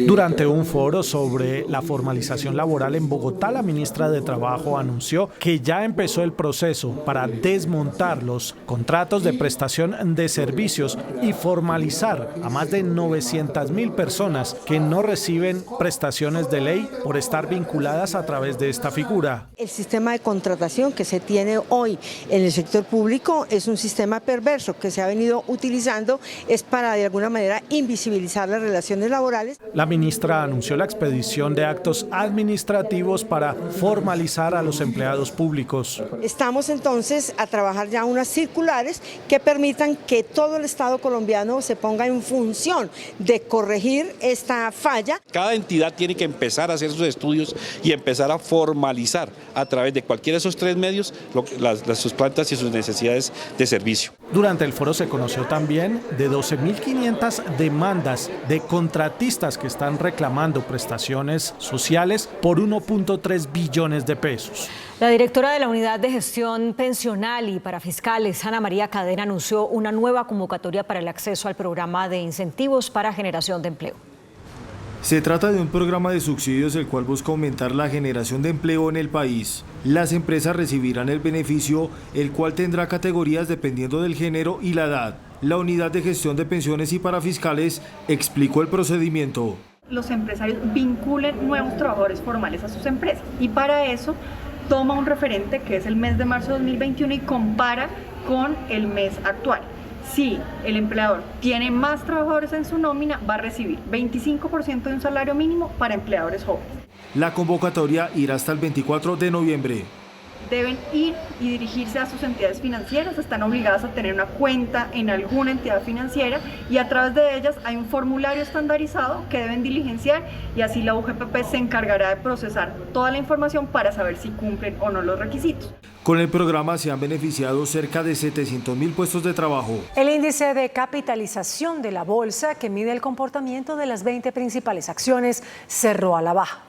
Durante un foro sobre la formalización laboral en Bogotá, la ministra de Trabajo anunció que ya empezó el proceso para desmontar los contratos de prestación de servicios y formalizar a más de 900.000 personas que no reciben prestaciones de ley por estar vinculadas a través de esta figura. El sistema de contratación que se tiene hoy en el sector público es un sistema perverso que se ha venido utilizando, es para de alguna manera invisibilizar las relaciones laborales. La ministra anunció la expedición de actos administrativos para formalizar a los empleados públicos. Estamos entonces a trabajar ya unas circulares que permitan que todo el Estado colombiano se ponga en función de corregir esta falla. Cada entidad tiene que empezar a hacer sus estudios y empezar a formalizar a través de cualquiera de esos 3 medios sus plantas y sus necesidades de servicio. Durante el foro se conoció también de 12.500 demandas de contratistas que están reclamando prestaciones sociales por 1.3 billones de pesos. La directora de la Unidad de Gestión Pensional y para Fiscales, Ana María Cadena, anunció una nueva convocatoria para el acceso al programa de incentivos para generación de empleo. Se trata de un programa de subsidios el cual busca aumentar la generación de empleo en el país. Las empresas recibirán el beneficio, el cual tendrá categorías dependiendo del género y la edad. La Unidad de Gestión de Pensiones y Parafiscales explicó el procedimiento. Los empresarios vinculen nuevos trabajadores formales a sus empresas, y para eso toma un referente que es el mes de marzo de 2021 y compara con el mes actual. Si el empleador tiene más trabajadores en su nómina, va a recibir 25% de un salario mínimo para empleadores jóvenes. La convocatoria irá hasta el 24 de noviembre. Deben ir y dirigirse a sus entidades financieras, están obligadas a tener una cuenta en alguna entidad financiera, y a través de ellas hay un formulario estandarizado que deben diligenciar, y así la UGPP se encargará de procesar toda la información para saber si cumplen o no los requisitos. Con el programa se han beneficiado cerca de 700.000 puestos de trabajo. El índice de capitalización de la bolsa, que mide el comportamiento de las 20 principales acciones, cerró a la baja.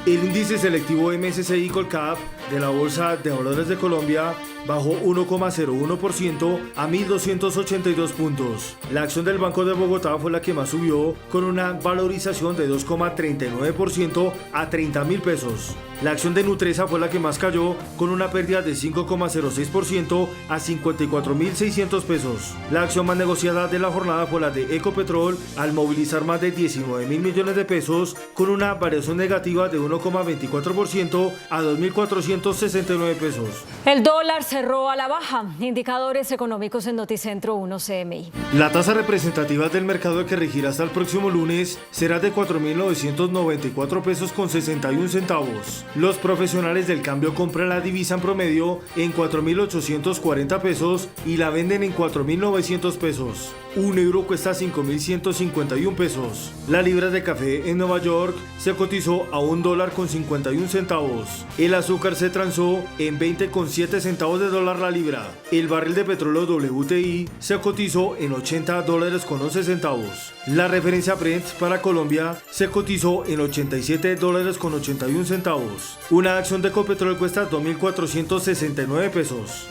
El índice selectivo MSCI Colcap de la Bolsa de Valores de Colombia bajó 1,01% a 1.282 puntos. La acción del Banco de Bogotá fue la que más subió, con una valorización de 2,39% a 30.000 pesos. La acción de Nutresa fue la que más cayó, con una pérdida de 5,06% a 54.600 pesos. La acción más negociada de la jornada fue la de Ecopetrol, al movilizar más de 19.000 millones de pesos, con una variación negativa de 1,24% a 2.469 pesos. El dólar cerró a la baja. Indicadores económicos en Noticentro 1 CMI. La tasa representativa del mercado, que regirá hasta el próximo lunes, será de 4.994 pesos con 61 centavos. Los profesionales del cambio compran la divisa en promedio en 4.840 pesos y la venden en 4.900 pesos. Un euro cuesta 5.151 pesos. La libra de café en Nueva York se cotizó a $1.51. El azúcar se transó en 20,7 centavos de dólar la libra. El barril de petróleo WTI se cotizó en $80.11. La referencia Brent para Colombia se cotizó en $87.81. Una acción de Ecopetrol cuesta 2.469 pesos.